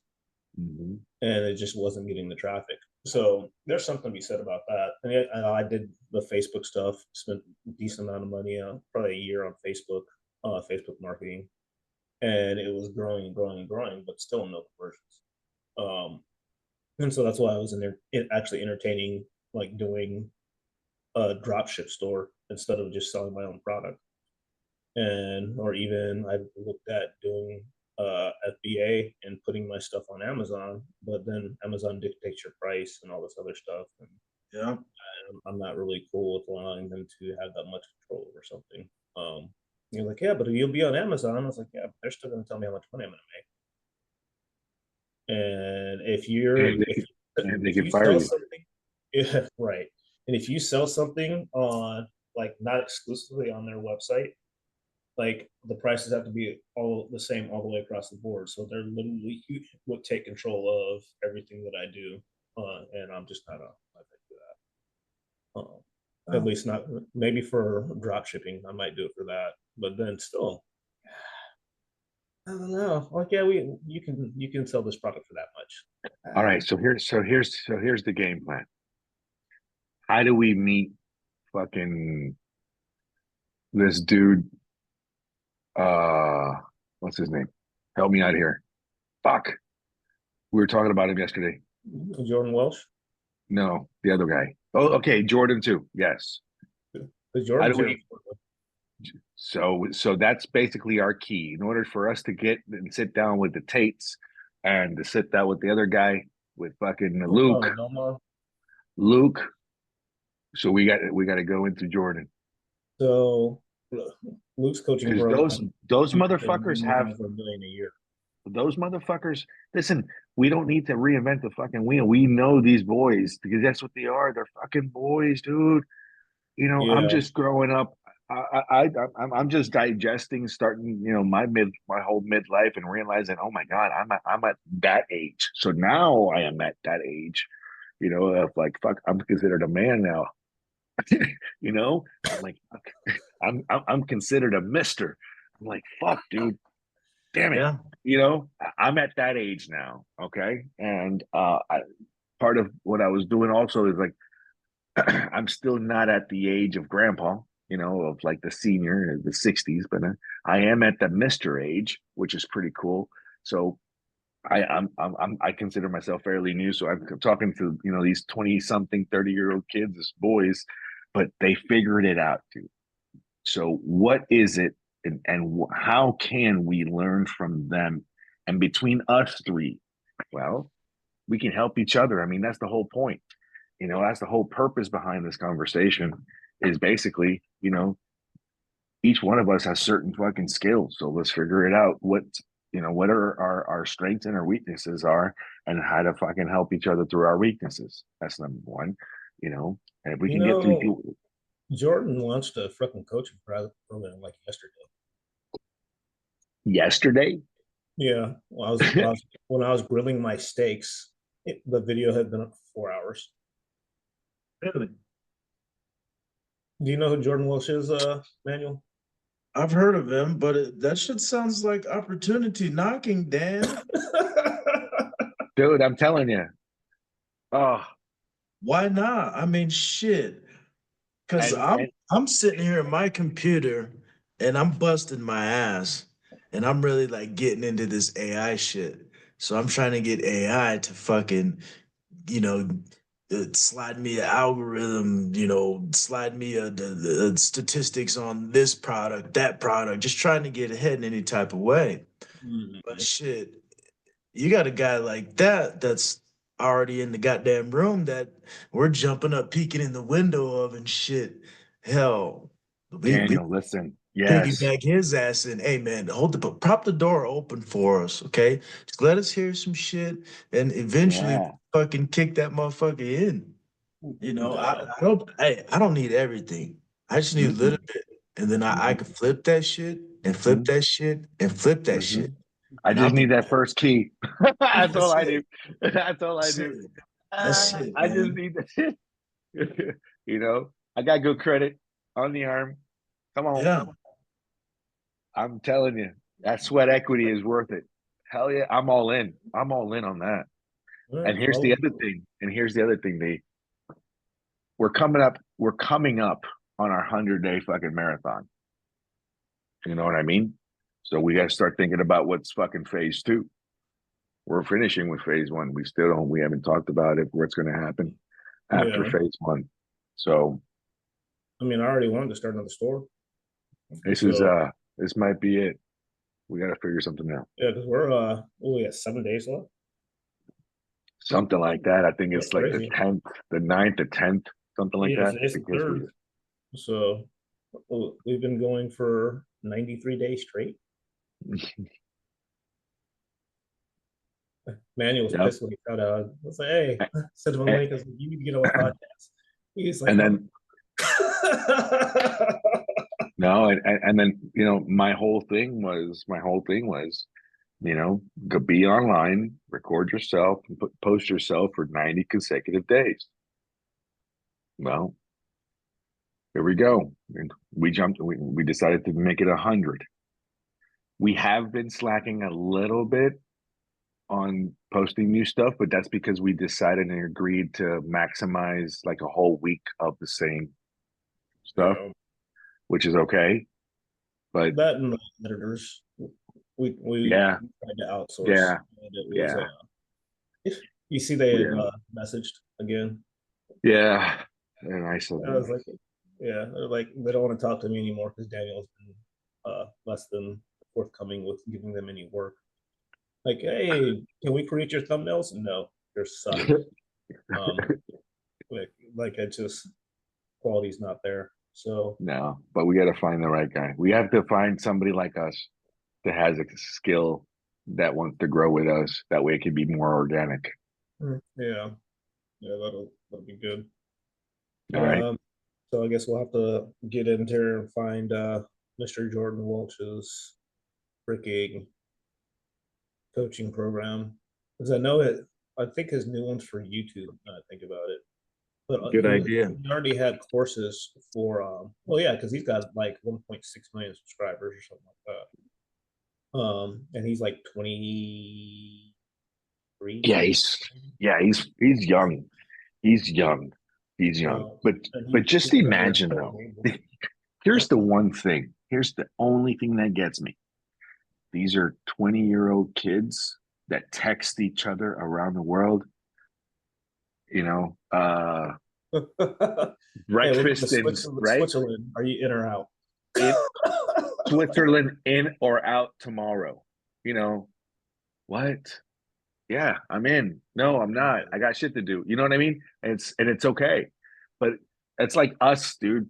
Mhm. and it just wasn't getting the traffic. So there's something to be said about that. And I did the Facebook stuff, spent a decent amount of money, probably a year on Facebook marketing, and it was growing and growing and growing, but still no conversions. And so that's why I was in there actually entertaining, like doing a drop ship store instead of just selling my own product. And or even I looked at doing FBA and putting my stuff on Amazon, but then Amazon dictates your price and all this other stuff. And Yeah. I'm not really cool with allowing them to have that much control over something. You're like, yeah, but you'll be on Amazon. I was like, yeah, but they're still going to tell me how much money I'm going to make. And if you're And they if can you fire sell you. something, yeah, right. And if you sell something on, like, not exclusively on their website, like, the prices have to be all the same all the way across the board. So they're literally would take control of everything that I do, and I'm just not a to that. At least not maybe for drop shipping. I might do it for that, but then still, I don't know. Like, yeah, you can sell this product for that much. All right. So here's the game plan. How do we meet fucking this dude? What's his name? Help me out here. Fuck. We were talking about him yesterday. Jordan Welsh. No, the other guy. Oh, okay, Jordan too. Yes. Because How Jordan's do here. we? So that's basically our key. In order for us to get and sit down with the Tates and to sit down with the other guy with fucking Luke. No more. Luke. So we got to go into Jordan. So Luke's coaching Because those motherfuckers have over $1 million a year. those motherfuckers. Listen, we don't need to reinvent the fucking wheel. We know these boys because that's what they are. They're fucking boys, dude. You know, I'm Yeah. just growing up. I'm just digesting, starting, my whole midlife and realizing, oh my God, I'm at that age. So now I am at that age, of like, fuck, I'm considered a man now. I'm like, I'm considered a mister. I'm like, fuck, dude, damn it. Yeah. I'm at that age now. Okay. And part of what I was doing also is like, I'm still not at the age of grandpa, of like the senior, the 60s, but I am at the Mister age, which is pretty cool. So I consider myself fairly new. So I'm talking to these 20-something, 30-year-old kids, as boys, but they figured it out too. So what is it, and how can we learn from them? And between us three, well, we can help each other. I mean, that's the whole point. That's the whole purpose behind this conversation, is basically, each one of us has certain fucking skills. So let's figure it out. What are our strengths and our weaknesses are, and how to fucking help each other through our weaknesses. That's number one. And if we You can get through know, Jordan launched a fucking coaching program like yesterday. yesterday. Yeah, when I was grilling my steaks, the video had been up for 4 hours. Really? Do you know who Jordan Welsh is, Manuel? I've heard of him, but that shit sounds like opportunity knocking, Dan. Dude, I'm telling you. Oh, Why not? I mean, shit. Cause and, I'm and I'm sitting here at my computer and I'm busting my ass and I'm really like getting into this AI shit. So I'm trying to get AI to fucking, you know, slide me an algorithm, slide me the statistics on this product, that product, just trying to get ahead in any type of way. But shit, you got a guy like that that's already in the goddamn room that we're jumping up, peeking in the window of and shit. Hell, we Daniel, listen. Yes. piggyback his ass in. Hey man, prop the door open for us, okay? Just let us hear some shit, and eventually Yeah. fucking kick that motherfucker in. I don't need everything. I just need a little Mm-mm. bit, and then I Mhm. can flip that shit and flip Mhm. that shit and flip that shit, Mhm. I and I'll just be need that first key. That's all that's I it. do. That's all I That's do. it. That's it, I just man. need that. I got good credit on the arm. Come on. Yeah. I'm telling you, that sweat equity is worth it. Hell yeah. I'm all in. I'm all in on that. All And right, here's the follow. other thing. D. We're coming up on our 100-day fucking marathon. You know what I mean? So we got to start thinking about what's fucking phase two. We're finishing with phase one. We haven't talked about it, what's going to happen after Yeah, phase one. So I mean, I already wanted to start another store, this is, so this might be it. We got to figure something out. yeah, because we got 7 days left. Something like that. I think That's it's like the crazy. 10th, the 9th, the 10th, something like Yeah, that. today's the Because third, so we've been going for 93 days straight. Manuel was yep. pissed when he found out. I was like, hey, sent him a link. I was like, you need to get on my podcast. He's like, And huh? then no, and then my whole thing was, go be online, record yourself, and post yourself for 90 consecutive days. Well, here we go. And we decided to make it 100. We have been slacking a little bit on posting new stuff, but that's because we decided and agreed to maximize like a whole week of the same stuff, Yeah, which is okay. But that and the editors, we yeah, tried to outsource, yeah, and it was yeah, you see they had yeah, messaged again. yeah. And I said, I was like, yeah, they're like they don't want to talk to me anymore because Daniel's been less than forthcoming with giving them any work. Like, hey, can we create your thumbnails? No, they're suck. Um, like it just quality's not there. So no, but we got to find the right guy. We have to find somebody like us that has a skill that wants to grow with us. That way it can be more organic. yeah, yeah, that'll be good. All right. So I guess we'll have to get in there and find Mr. Jordan Welch's freaking coaching program because I know it. I think his new one's for YouTube. Now I think about it, but Good idea. he already had courses for. Well, yeah, because he's got like 1.6 million subscribers or something like that. And he's like 23. Yeah, he's young. He's young. He's young. But And but just he's already imagine though. totally able. Here's the one thing. Here's the only thing that gets me. These are 20-year-old kids that text each other around the world. You know, Hey, we're going to breakfast in right Switzerland. Are you in or out? in Switzerland, in or out tomorrow. What? Yeah, I'm in. No, I'm not. I got shit to do. You know what I mean? And it's okay. But it's like us, dude.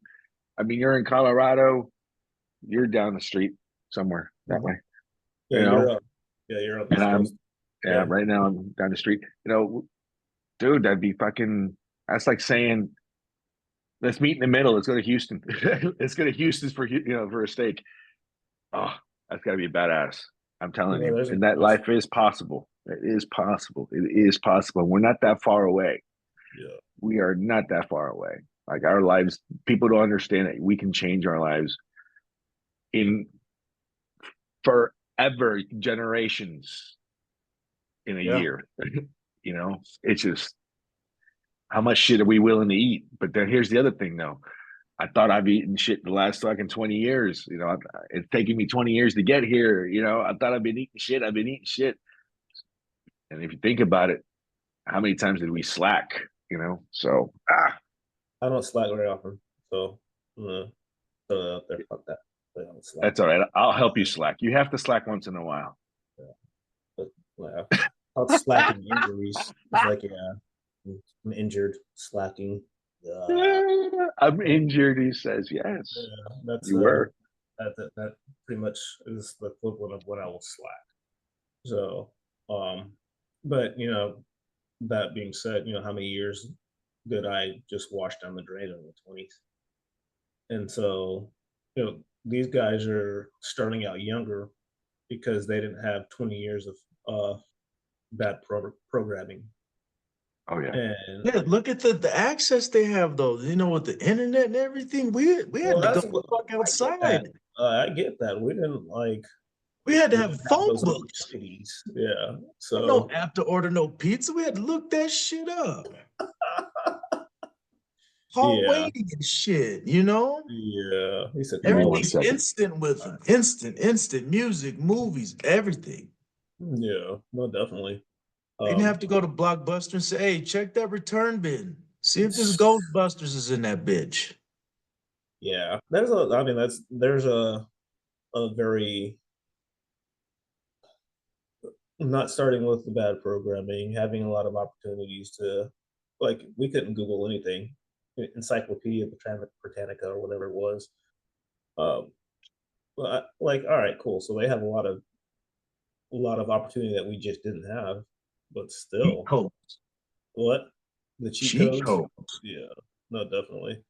I mean, you're in Colorado. you're down the street somewhere that way, Yeah, you know, you're up and East I'm Coast. yeah, right now I'm down the street. You know, dude, that'd be fucking. That's like saying let's meet in the middle. Let's go to Houston. Let's go to Houston's for for a steak. Oh, that's gotta be badass. I'm telling Yeah, you, there's a and that life is possible. It is possible. It is possible. We're not that far away. yeah. We are not that far away. Like our lives, people don't understand that we can change our lives in forever, generations in a Yeah. year. It's just how much shit are we willing to eat? But then here's the other thing, though. I thought I've eaten shit the last fucking 20 years. It's taking me 20 years to get here. I thought I've been eating shit. I've been eating shit. And if you think about it, how many times did we slack? So I don't slack very often, so I'm gonna throw that out there. Fuck that. I don't slack. that's all right. I'll help you slack. You have to slack once in a while. But I'll slacking injuries. It's like I'm injured, slacking. I'm injured, he says. Yes, That's you were. that pretty much is the equivalent of what I will slack. So, but that being said, how many years did I just wash down the drain in the 20s? And so, these guys are starting out younger because they didn't have 20 years of bad programming. Oh yeah. And Yeah, look at the access they have though. With the internet and everything, we had to go that's the what fuck I get that. outside. I get that. We didn't We had to we have didn't have phone those books. opportunities. Yeah. No So app to order no pizza. We had to look that shit up. Call yeah, waiting and shit. yeah. He said Give me call one Everything's waiting. second. instant with them. Instant music, movies, everything. Yeah, no, definitely. They didn't have to go to Blockbuster and say, hey, check that return bin. See if this Ghostbusters is in that bitch. Yeah, there's a very not starting with the bad programming, having a lot of opportunities to we couldn't Google anything, Encyclopedia Britannica or whatever it was. Um, but all right, cool. So they have a lot of opportunity that we just didn't have, but Cheat still, code. what the cheat Cheat codes? code. Yeah, no, definitely.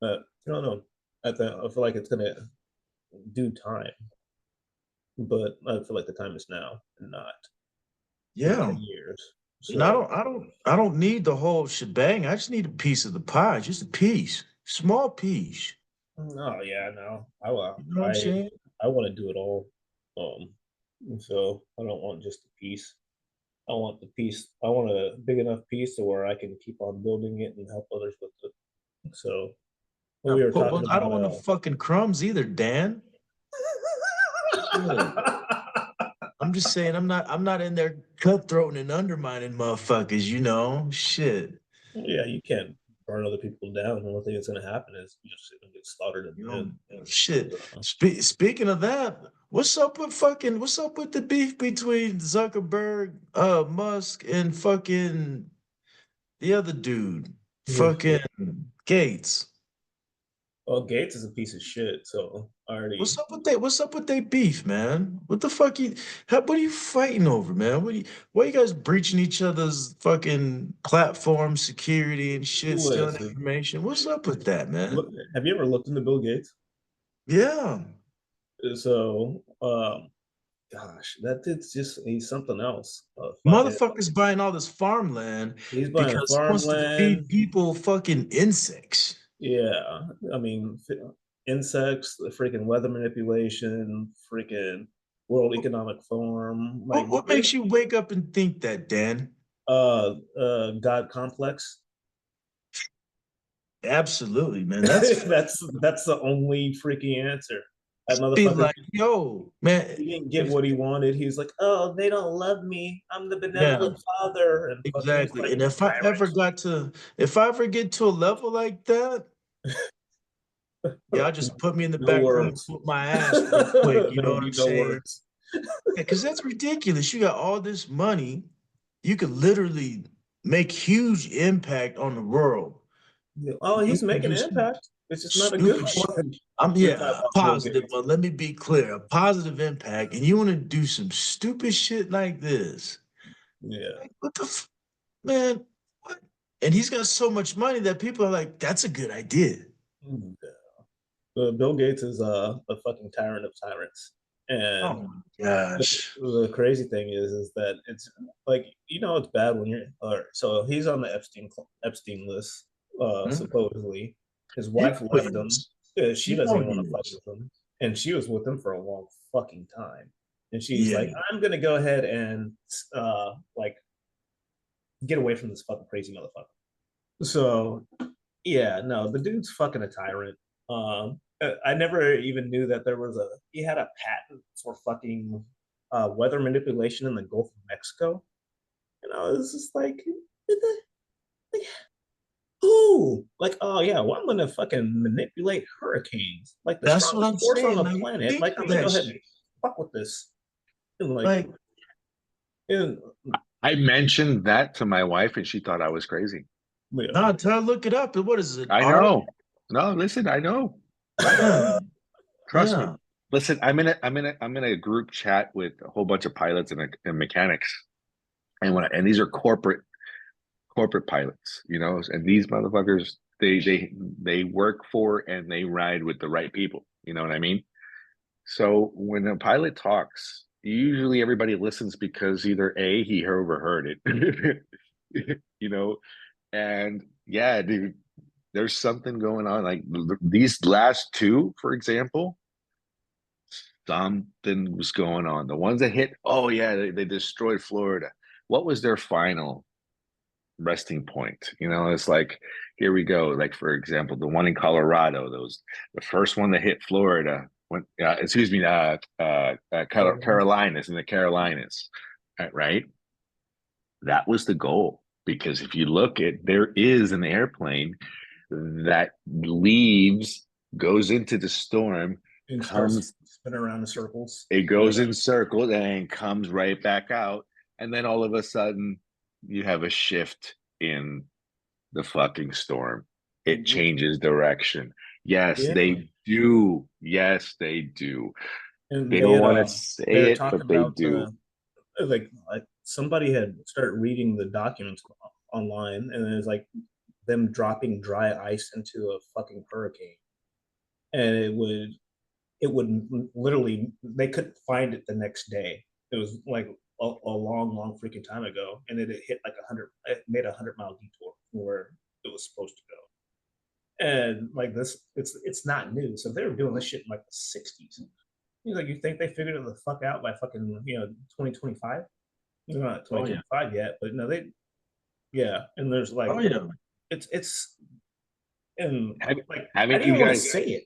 I don't know. I feel like it's gonna do time, but I feel like the time is now and not in Yeah. 10 years. And I So don't I don't I don't need the whole shebang. I just need a piece of the pie, just a piece. Small piece. no, yeah, no. You know what I'm saying? I want to do it all. So I don't want just a piece. I want the piece. I want a big enough piece to where I can keep on building it and help others with it. So when we were talking I don't about want no fucking crumbs either, Dan. Shit. I'm just saying I'm not in there cutthroating and undermining motherfuckers. Shit. yeah, you can't burn other people down. The only thing that's going to happen is you just get slaughtered in You the know, end. shit. So, Speaking of that, what's up with the beef between Zuckerberg, Musk, and fucking the other dude, fucking Gates? well, Gates is a piece of shit. So I already What's up with they beef, man? What the fuck what are you fighting over, man? Why you guys breaching each other's fucking platform security and shit, stealing listen. information? What's up with that, man? Have you ever looked into Bill Gates? Yeah. So, gosh, that dude's he's something else. Fucking, Motherfuckers buying all this farmland he's buying because he wants to feed farmland. people fucking insects. Yeah, I mean, insects, the freaking weather manipulation, freaking World Economic Forum, What makes you wake up and think that, Dan? God complex. Absolutely, man. That's That's the only freaking answer. That be motherfucker, like, yo, man. he didn't get what he wanted. He's like, oh, they don't love me. I'm the Yeah, benevolent father, and fucking he's exactly. And fighting tyrants. if I ever get to a level like that, y'all just put me in the No back room and words. whoop my ass real quick. You There know will what be I'm no saying? words. Yeah, because that's ridiculous. You got all this money, you could literally make huge impact on the world. Oh, You he's can making an just impact. It's just not a good Stupid shit. one. I'm to talk yeah, about Bill positive, Gates. but let me be clear, a positive impact, and you want to do some stupid shit like this. Yeah. Like, what the man? What? And he's got so much money that people are like, that's a good idea. Mm, Bill Gates is a fucking tyrant of tyrants, Oh and my gosh. the crazy thing is that it's like it's bad when you're so he's on the Epstein list, Hmm? supposedly. His You wife know he left him. is. She You doesn't know even he want to fight is. with him, and she was with him for a long fucking time. And she's Yeah. like, I'm gonna go ahead and like get away from this fucking crazy motherfucker. So yeah, no, the dude's fucking a tyrant. I never even knew that he had a patent for fucking weather manipulation in the Gulf of Mexico. It's just like, like, who? Like, oh yeah, well, I'm gonna fucking manipulate hurricanes, like the That's what strongest I'm force on saying. the Like, planet. think Like, of I'm gonna that go ahead shit. and fuck with this. And like, Like, and, I mentioned that to my wife, and she thought I was crazy. yeah, nah, try to look it up. What is it? I Art? know. No, listen, I know. Yeah. Trust me. Yeah. Listen, I'm in a group chat with a whole bunch of pilots and mechanics, and these are corporate pilots, and these motherfuckers they work for and they ride with the right people. You know what I mean? So when a pilot talks, usually everybody listens because either A, he overheard it, you know, and yeah, dude, there's something going on. Like these last two, for example, something was going on. The ones that hit, oh yeah, they destroyed Florida. What was their final resting point? It's like, here we go. Like, for example, the one in Colorado, the first one that hit Florida, excuse me, Carolinas, in the Carolinas, right? That was the goal. Because if you look at, there is an airplane that leaves, goes into the storm, and starts comes, spinning around in circles. it Yeah, goes in circles and comes right back out. And then all of a sudden, you have a shift in the fucking storm. It changes direction. Yes, yeah. they do. Yes, they do. And They don't want to say they had it, talked but they about do. like somebody had started reading the documents online, and it was like them dropping dry ice into a fucking hurricane, and it would literally, they couldn't find it the next day. It was like a long freaking time ago, and it hit like it made 100-mile detour from where it was supposed to go. And like this, it's not new. So they were doing this shit in like the 60s. Like, you think they figured it the fuck out by fucking 2025? They're not Oh yeah. 2025 yet, but no, yeah. And there's like, Oh yeah. it's and Have, like, I haven't didn't you even want to guys say it.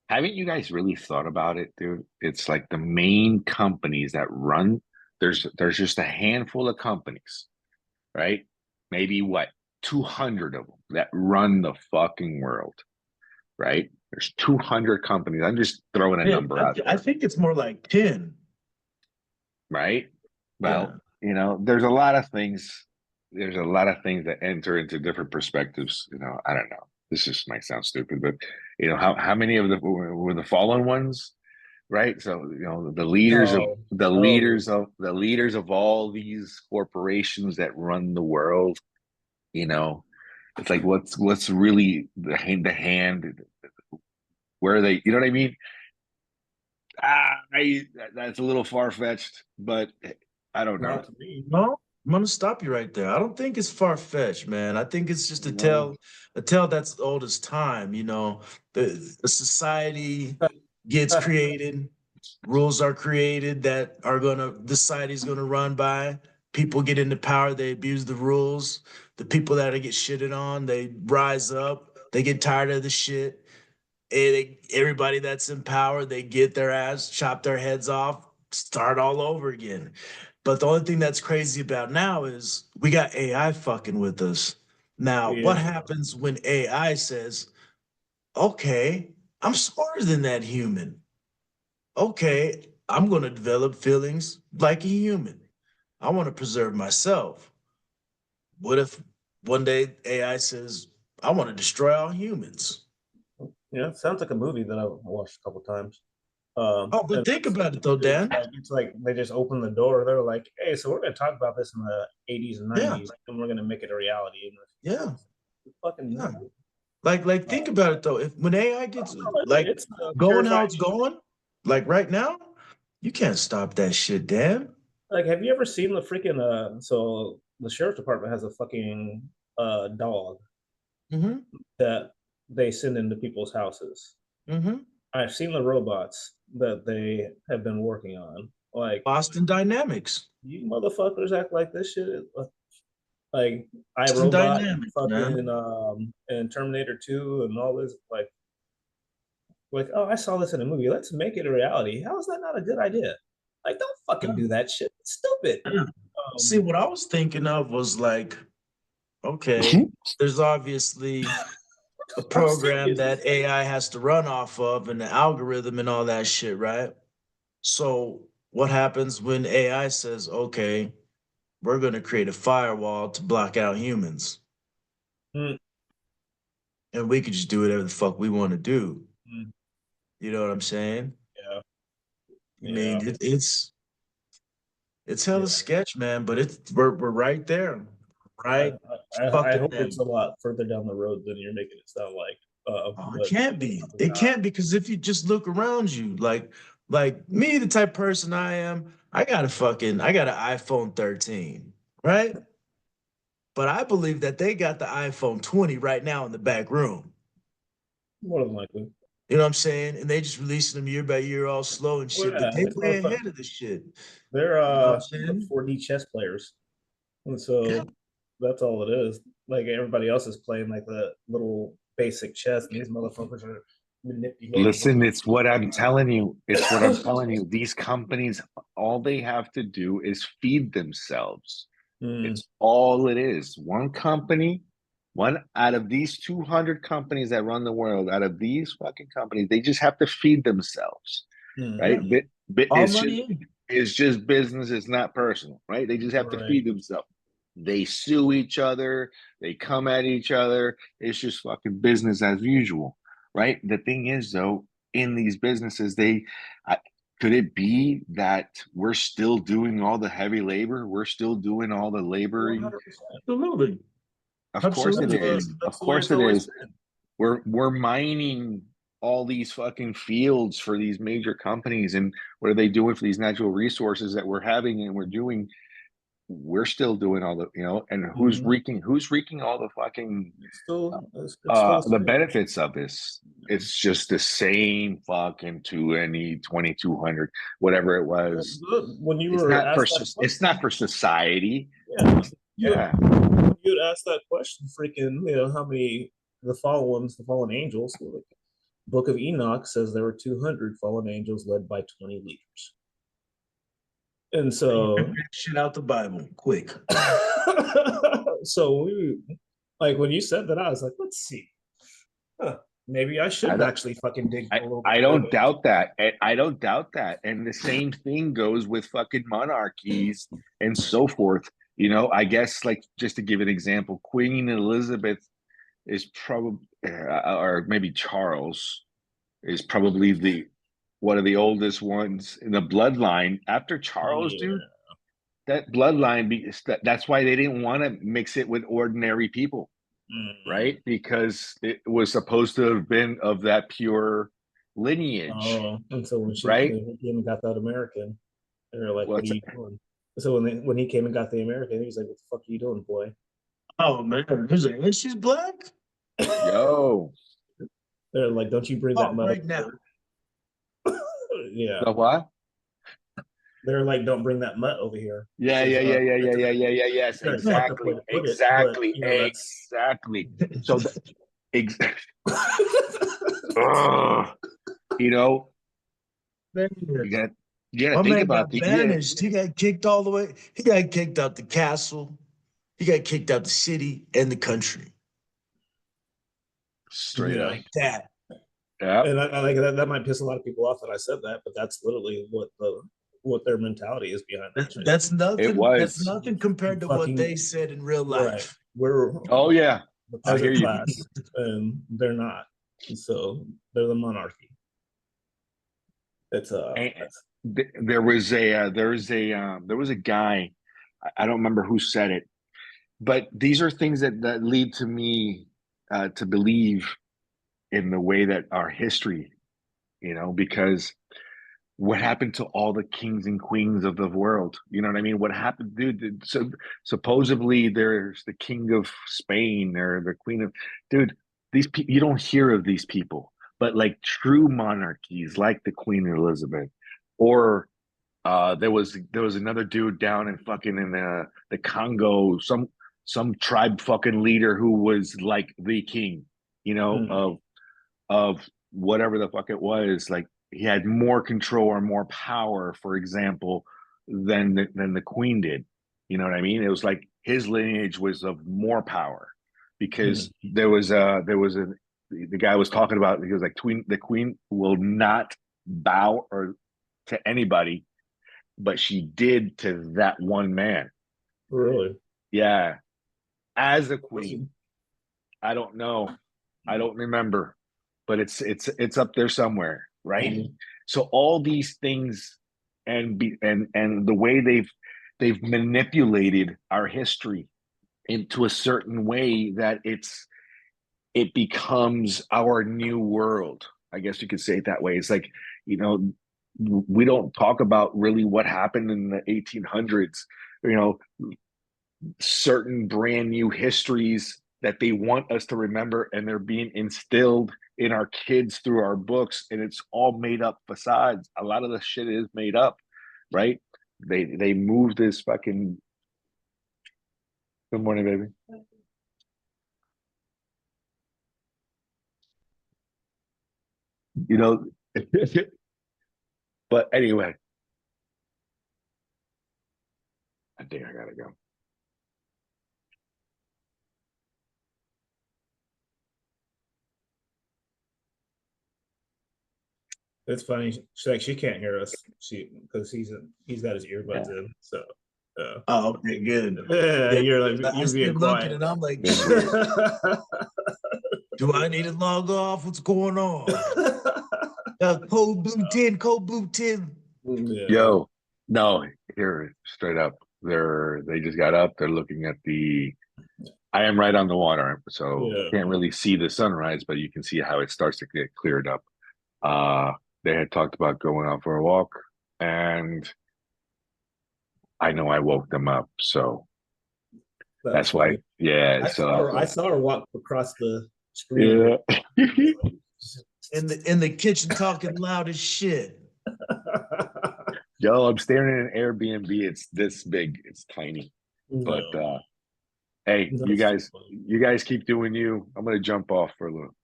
haven't you guys really thought about it, dude? It's like the main companies that run, there's just a handful of companies, right? Maybe what, 200 of them that run the fucking world, right? There's 200 companies. I'm just throwing a Yeah. number out I there, think it's more like 10. right? Yeah. Well, there's a lot of things. There's a lot of things that enter into different perspectives. I don't know. This just might sound stupid, but how many of the were the fallen ones, right? So the leaders of No, the no, leaders of the leaders of all these corporations that run the world. You know, it's like what's really the hand. Where are they? You know what I mean? That's a little far fetched, but I don't know. not to me. No, I'm gonna stop you right there. I don't think it's far fetched, man. I think it's just No. a tale that's old as time. The society gets created, rules are created that the society's gonna run by. People get into power, they abuse the rules. The people that get shitted on, they rise up. They get tired of the shit. Everybody that's in power, they get their ass, chop their heads off, start all over again. But the only thing that's crazy about now is we got AI fucking with us. Now, what Yeah, happens when AI says, okay, I'm smarter than that human? Okay, I'm going to develop feelings like a human. I want to preserve myself. What if one day AI says, I want to destroy all humans? Yeah, it sounds like a movie that I watched a couple times. Oh, but And think about it though, Dan. it's like they just open the door. They're like, "Hey, so we're going to talk about this in the '80s and Yeah, '90s, and we're going to make it a reality." And yeah, fucking yeah. Like think about it though. If when AI gets like it's going how terrifying. it's going, like right now, you can't stop that shit, Dan. Like, have you ever seen the freaking? So the sheriff department has a fucking dog Mm-hmm. that they send into people's houses. Mm-hmm. I've seen the robots that they have been working on. Like, Boston Dynamics. you motherfuckers act like this shit. Like Boston iRobot, Dynamics, man. fucking and Terminator 2 and all this. Like, oh, I saw this in a movie. Let's make it a reality. How is that not a good idea? Like, don't fucking do that shit. It's stupid. Yeah. See, what I was thinking of was like, okay, there's obviously a program that AI has to run off of and the algorithm and all that shit, right? So what happens when AI says, okay, we're going to create a firewall to block out humans Mm, and we could just do whatever the fuck we want to do. mm, You know what I'm saying? yeah, I yeah, mean, it's hella yeah. sketch, man, but we're right there. I, Right I fucking hope there. it's a lot further down the road than you're making it sound like. Oh, it But can't be. It can't because if you just look around you, like me, the type person I am, I got an iPhone 13, right? But I believe that they got the iPhone 20 right now in the back room. more than likely, You know what I'm saying? And they just releasing them year by year, all slow and well, shit. But yeah, they it's way motherfucker. ahead of the shit. They're You know what I'm saying? 4D chess players, and Yeah. so that's all it is. Like everybody else is playing like the little basic chess, and these motherfuckers are manipulating. Listen, it's what I'm telling you. It's what I'm telling you. These companies, all they have to do is feed themselves. Mm, It's all it is. One company, one out of these 200 companies that run the world, out of these fucking companies, they just have to feed themselves, right? mm, All money in. It's just business. It's not personal, right? They just have to right. feed themselves. They sue each other. They come at each other. It's just fucking business as usual, right? The thing is, though, in these businesses, I, could it be that we're still doing all the heavy labor? We're still doing all the laboring? 100%. Absolutely. Of course it Absolutely. is. Of That's the way course it's it always is. been. We're mining all these fucking fields for these major companies, and what are they doing for these natural resources that we're having and we're doing? We're still doing all the, and Mhm. who's wreaking all the fucking It's still the the same. benefits of this? It's just the same fucking 2200, whatever it was. When you It's were not for asked that it's not question, for society. yeah, you Yeah. you'd ask that question, freaking, how many the fallen angels. Like, Book of Enoch says there were 200 fallen angels led by 20 leaders, and so, Shit out the Bible, quick. so like when you said that, I was like, let's see, huh, maybe I I should don't actually fucking dig a I, little bit I further. don't doubt that. I don't doubt that. And the same thing goes with fucking monarchies and so forth. I guess, like, just to give an example, Queen Elizabeth is probably, or maybe Charles is probably the one of the oldest ones in the bloodline. After Charles, Yeah. dude, that bloodline, that's why they didn't want to mix it with ordinary people, Mm. right? Because it was supposed to have been of that pure lineage, Oh, and so right? when he came and got that American, they were like, "What are What's you doing?" So when he came and got the American, he was like, "What the fuck are you doing, boy?" Oh man, who's like, "And she's black?" yo They're like, "Don't you bring that Oh, mutt up right now. here." Yeah, the what? they're like, "Don't bring that mutt over here." Yeah, Because yeah, yeah, yeah, yeah, yeah, yeah, yeah. Yes, kind of fucked up way exactly, to put it, but exactly, that's exactly. So ex- Ugh. you know, Man, you got you got to my think man about got banished. He got kicked all the way. He got kicked out the castle. He got kicked out the city and the country. straight up. yeah. Like that. Yeah, And I like that. That might piss a lot of people off that I said that, but that's literally what their mentality is behind that shit. That's it nothing. That's was. nothing compared to what Fucking they said in real right. life. We're Oh yeah, the I hear peasant you. class, and they're not. So they're the monarchy. It's And there was a guy, I don't remember who said it, but these are things that lead to me to believe in the way that our history, because what happened to all the kings and queens of the world? You know what I mean? What happened, dude? So supposedly there's the king of Spain or the queen of, dude. These people, you don't hear of these people, but like true monarchies, like the Queen Elizabeth, or there was another dude down in fucking in the Congo, some tribe fucking leader who was like the king, of whatever the fuck it was. Like he had more control or more power, for example, than the queen did. You know what I mean? It was like his lineage was of more power because there was a the guy was talking about, he was like, the queen will not bow or to anybody, but she did to that one man. really. Yeah, as a queen. I don't know. I don't remember, but it's up there somewhere, right? Mhm. So all these things, and the way they've manipulated our history into a certain way that it becomes our new world. I guess you could say it that way. It's like, we don't talk about really what happened in the 1800s, you know, certain brand new histories that they want us to remember, and they're being instilled in our kids through our books, and it's all made up facades. A lot of the shit is made up, right? They move this fucking. Good morning, baby. You know, but anyway, I think I gotta go. It's funny. She can't hear us. Because he's got his earbuds Yeah. in. So Oh, okay, good. yeah, you're I you're being kept looking quiet. and I'm like, It's shit, weird. do I need to log off? What's going on? Code blue 10. Yeah. Yo, no, here, straight up. They just got up. They're looking at I am right on the water, so Yeah. can't really see the sunrise, but you can see how it starts to get cleared up. They had talked about going out for a walk, and I know I woke them up, so that's why. Funny. Yeah, I so saw that's her. I why. saw her walk across the screen. Yeah. In the kitchen talking loud as shit. Yo, I'm staring at an Airbnb. It's this big. It's tiny. But No, hey, you that's too guys, funny. you guys keep doing you. I'm gonna jump off for a little.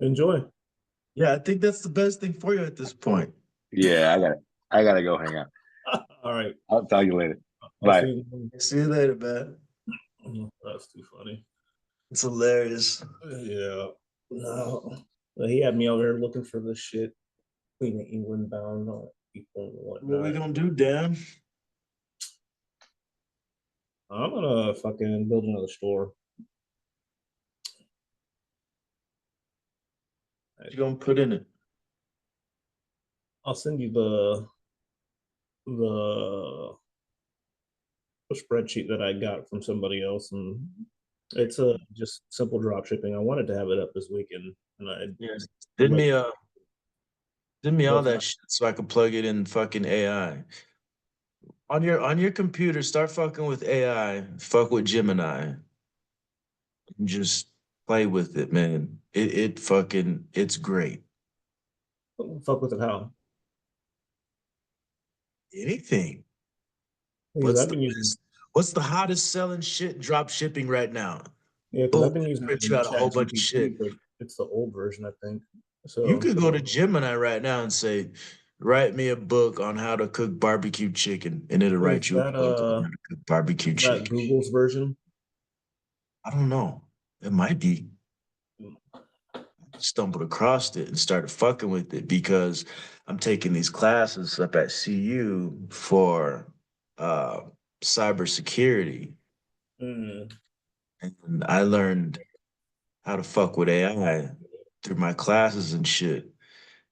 Enjoy. Yeah, I think that's the best thing for you at this point. Yeah, I gotta go hang out. All right. I'll talk to you later. I'll Bye. see you. See you later, man. That's too funny. It's hilarious. Yeah. No. But he had me over here looking for this shit. Queen of England bound on people and What whatnot. we gonna do, Dan? I'm gonna fucking build another store. What you gonna put in it? I'll send you the spreadsheet that I got from somebody else, and it's just simple drop shipping. I wanted to have it up this weekend, and I Send me send me all What's that that? shit so I can plug it in fucking AI. On your computer, start fucking with AI, fuck with Gemini, and just play with it, man. It's great. fuck with it how. Anything. Because I've been using What's the hottest selling shit drop shipping right now? because Boom, I've been using print the you out a Chat whole bunch of GPT, shit. but it's the old version, I think. You So could go to Gemini right now and say, write me a book on how to cook barbecue chicken, and it'll is write you a book on how to cook barbecue that chicken. Google's version? I don't know. It might be. I stumbled across it and started fucking with it because I'm taking these classes up at CU for cybersecurity. Mm. And I learned how to fuck with AI through my classes and shit.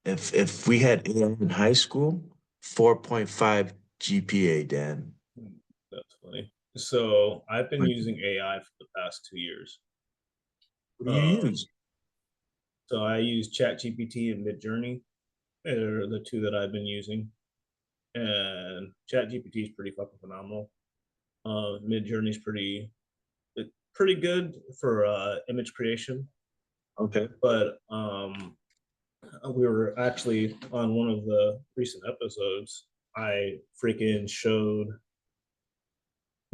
If we had AI in high school, 4.5 GPA, Dan. That's funny. So I've been Like, using AI for the past 2 years. what do you use? So I use ChatGPT and Midjourney. Are the two that I've been using, and ChatGPT is pretty fucking phenomenal. Midjourney is pretty good for image creation, Okay. but we were actually on one of the recent episodes. I freaking showed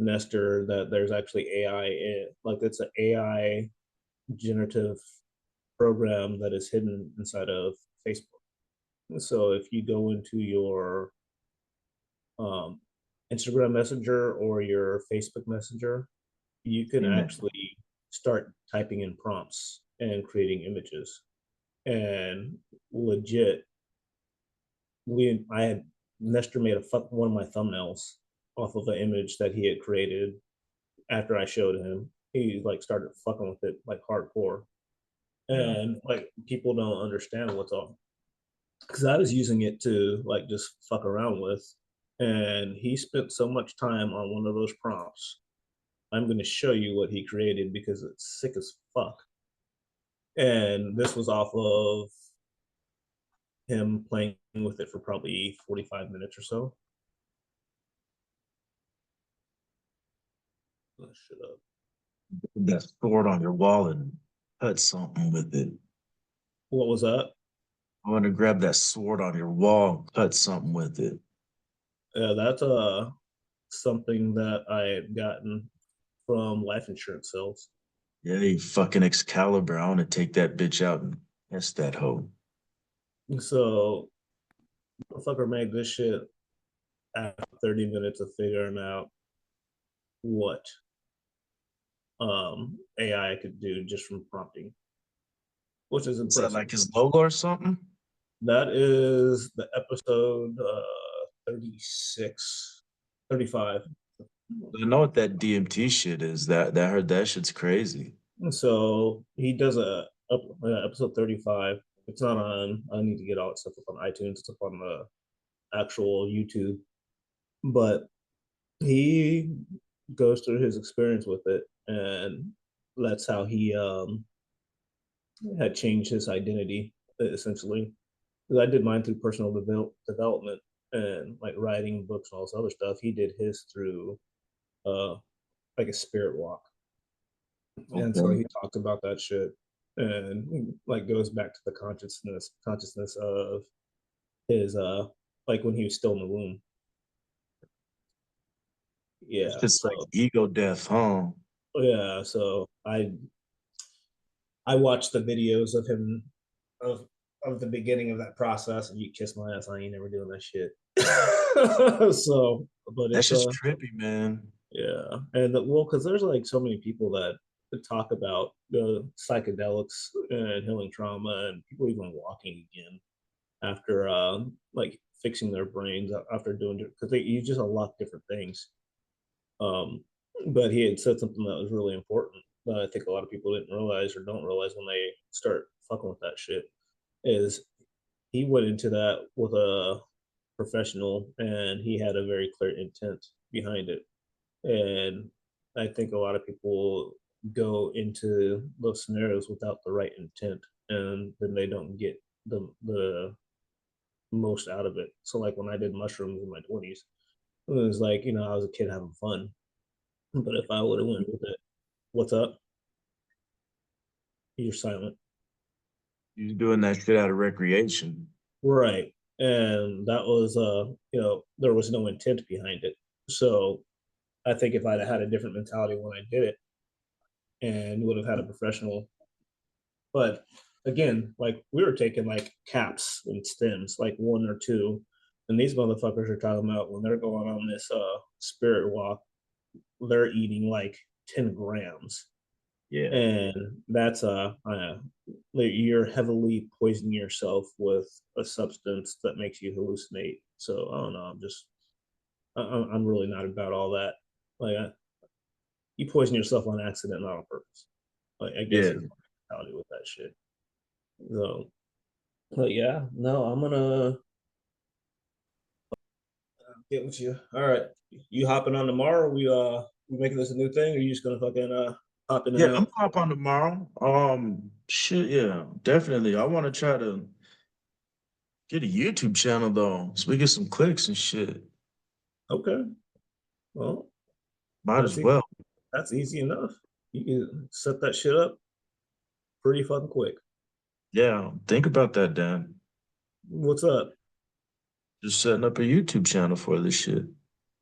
Nestor that there's actually AI in, like, it's an AI generative program that is hidden inside of Facebook. So if you go into your um, Instagram Messenger or your Facebook Messenger, you can Amen. actually start typing in prompts and creating images. And legit, I had Nestor made one of my thumbnails off of an image that he had created after I showed him. He like started fucking with it like hardcore, and like people don't understand what's up because I was using it to like just fuck around with, and he spent so much time on one of those prompts. I'm going to show you what he created because it's sick as fuck. And this was off of him playing with it for probably 45 minutes or so. Oh, shut up. That sword on your wall and cut something with it. What was that? I want to grab that sword on your wall and cut something with it. Yeah, that's something that I had gotten from life insurance sales. Yeah, you fucking Excalibur. I want to take that bitch out and test that hoe. So, motherfucker made this shit after 30 minutes of figuring out what AI could do just from prompting, which is Is that impressive. like his logo or something? That is the episode 36, 35. I know what that DMT shit is. That heard that shit's crazy. So he does episode 35. It's not on, I need to get all that stuff up on iTunes. It's up on the actual YouTube. But he goes through his experience with it, and that's how he had changed his identity essentially. Because I did mine through personal development and like writing books and all this other stuff. He did his through uh like a spirit walk, and so Okay. he talks about that shit and like goes back to the consciousness of his like when he was still in the womb. It's Yeah. just So like ego death, huh? yeah. So I watched the videos of him of of the beginning of that process, and you kiss my ass. I ain't never doing that shit. So, but That's it's just trippy, man. yeah, and well, because there's like so many people that talk about the psychedelics and healing trauma, and people even walking again after like fixing their brains after doing it because they use just a lot of different things. Um, but he had said something that was really important that I think a lot of people didn't realize or don't realize when they start fucking with that shit is he went into that with a professional and he had a very clear intent behind it. And I think a lot of people go into those scenarios without the right intent and then they don't get the most out of it. So like when I did mushrooms in my 20s, it was like, I was a kid having fun. But if I would have went with it, what's up? You're silent. You're doing that shit out of recreation. Right. And that was there was no intent behind it. So I think if I'd had a different mentality when I did it and would have had a professional, but again, like we were taking like caps and stems, like one or two, and these motherfuckers are talking about when they're going on this spirit walk, they're eating like 10 grams. Yeah. And that's like you're heavily poisoning yourself with a substance that makes you hallucinate. So I don't know. I'm really not about all that. Like you poison yourself on accident, not on purpose. Like I guess Yeah. is my mentality with that shit. So, but yeah, no, I'm gonna get with you. All right, you hopping on tomorrow? We making this a new thing, or you just gonna fucking hop in and Yeah, I'm out? hop on tomorrow. Shit, yeah, definitely. I want to try to get a YouTube channel though, so we get some clicks and shit. Okay, well, Might that's as easy. well. That's easy enough. You can set that shit up pretty fucking quick. Yeah, think about that, Dan. What's up? Just setting up a YouTube channel for this shit.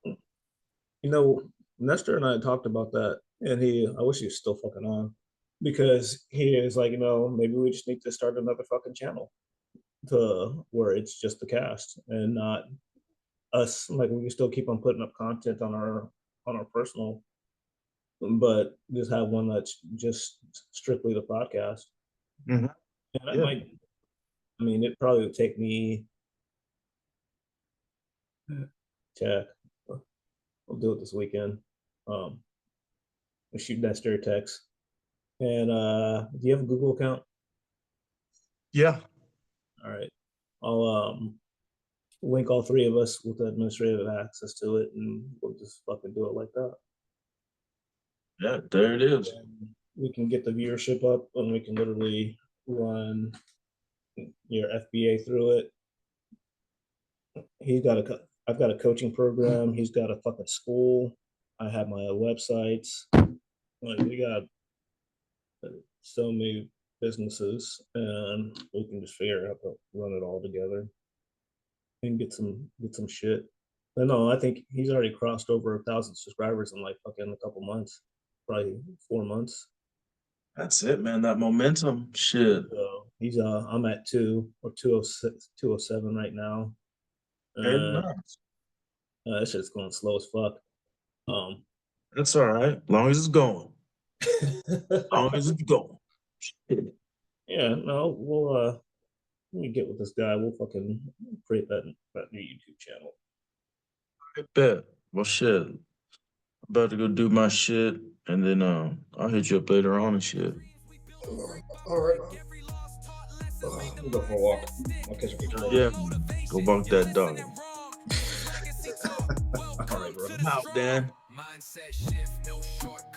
You know, Nestor and I talked about that, and I wish he was still fucking on, because he is like, maybe we just need to start another fucking channel to where it's just the cast and not us. Like, we can still keep on putting up content on our personal, but just have one that's just strictly the podcast. Mhm. And that Yeah, might, I mean, it probably would take me check. I'll do it this weekend. Um, I'll shoot Nestor a text. And do you have a Google account? yeah, All right. I'll link all three of us with administrative access to it, and we'll just fucking do it like that. yeah. There it is. And we can get the viewership up, and we can literally run your FBA through it. I've got a coaching program. He's got a fucking school. I have my websites. Like, we got so many businesses, and we can just figure out how to run it all together and get some shit. But no, I think he's already crossed over 1,000 subscribers in like fucking a couple months, probably 4 months. That's it, man. That momentum, shit. So he's I'm at 206, 207 right now. Very Uh, nice. that shit's going slow as fuck. That's all right. Long as it's going. Long as it's going. Shit. Yeah, no, let me get with this guy. We'll fucking create that new YouTube channel. I bet. Well, shit. I'm about to go do my shit, and then I'll hit you up later on and shit. All right. We'll go for a walk. I'll catch up with you later. Yeah, go walk that dog. All right, bro. I'm out, Dan. Mindset shift, no shortcuts.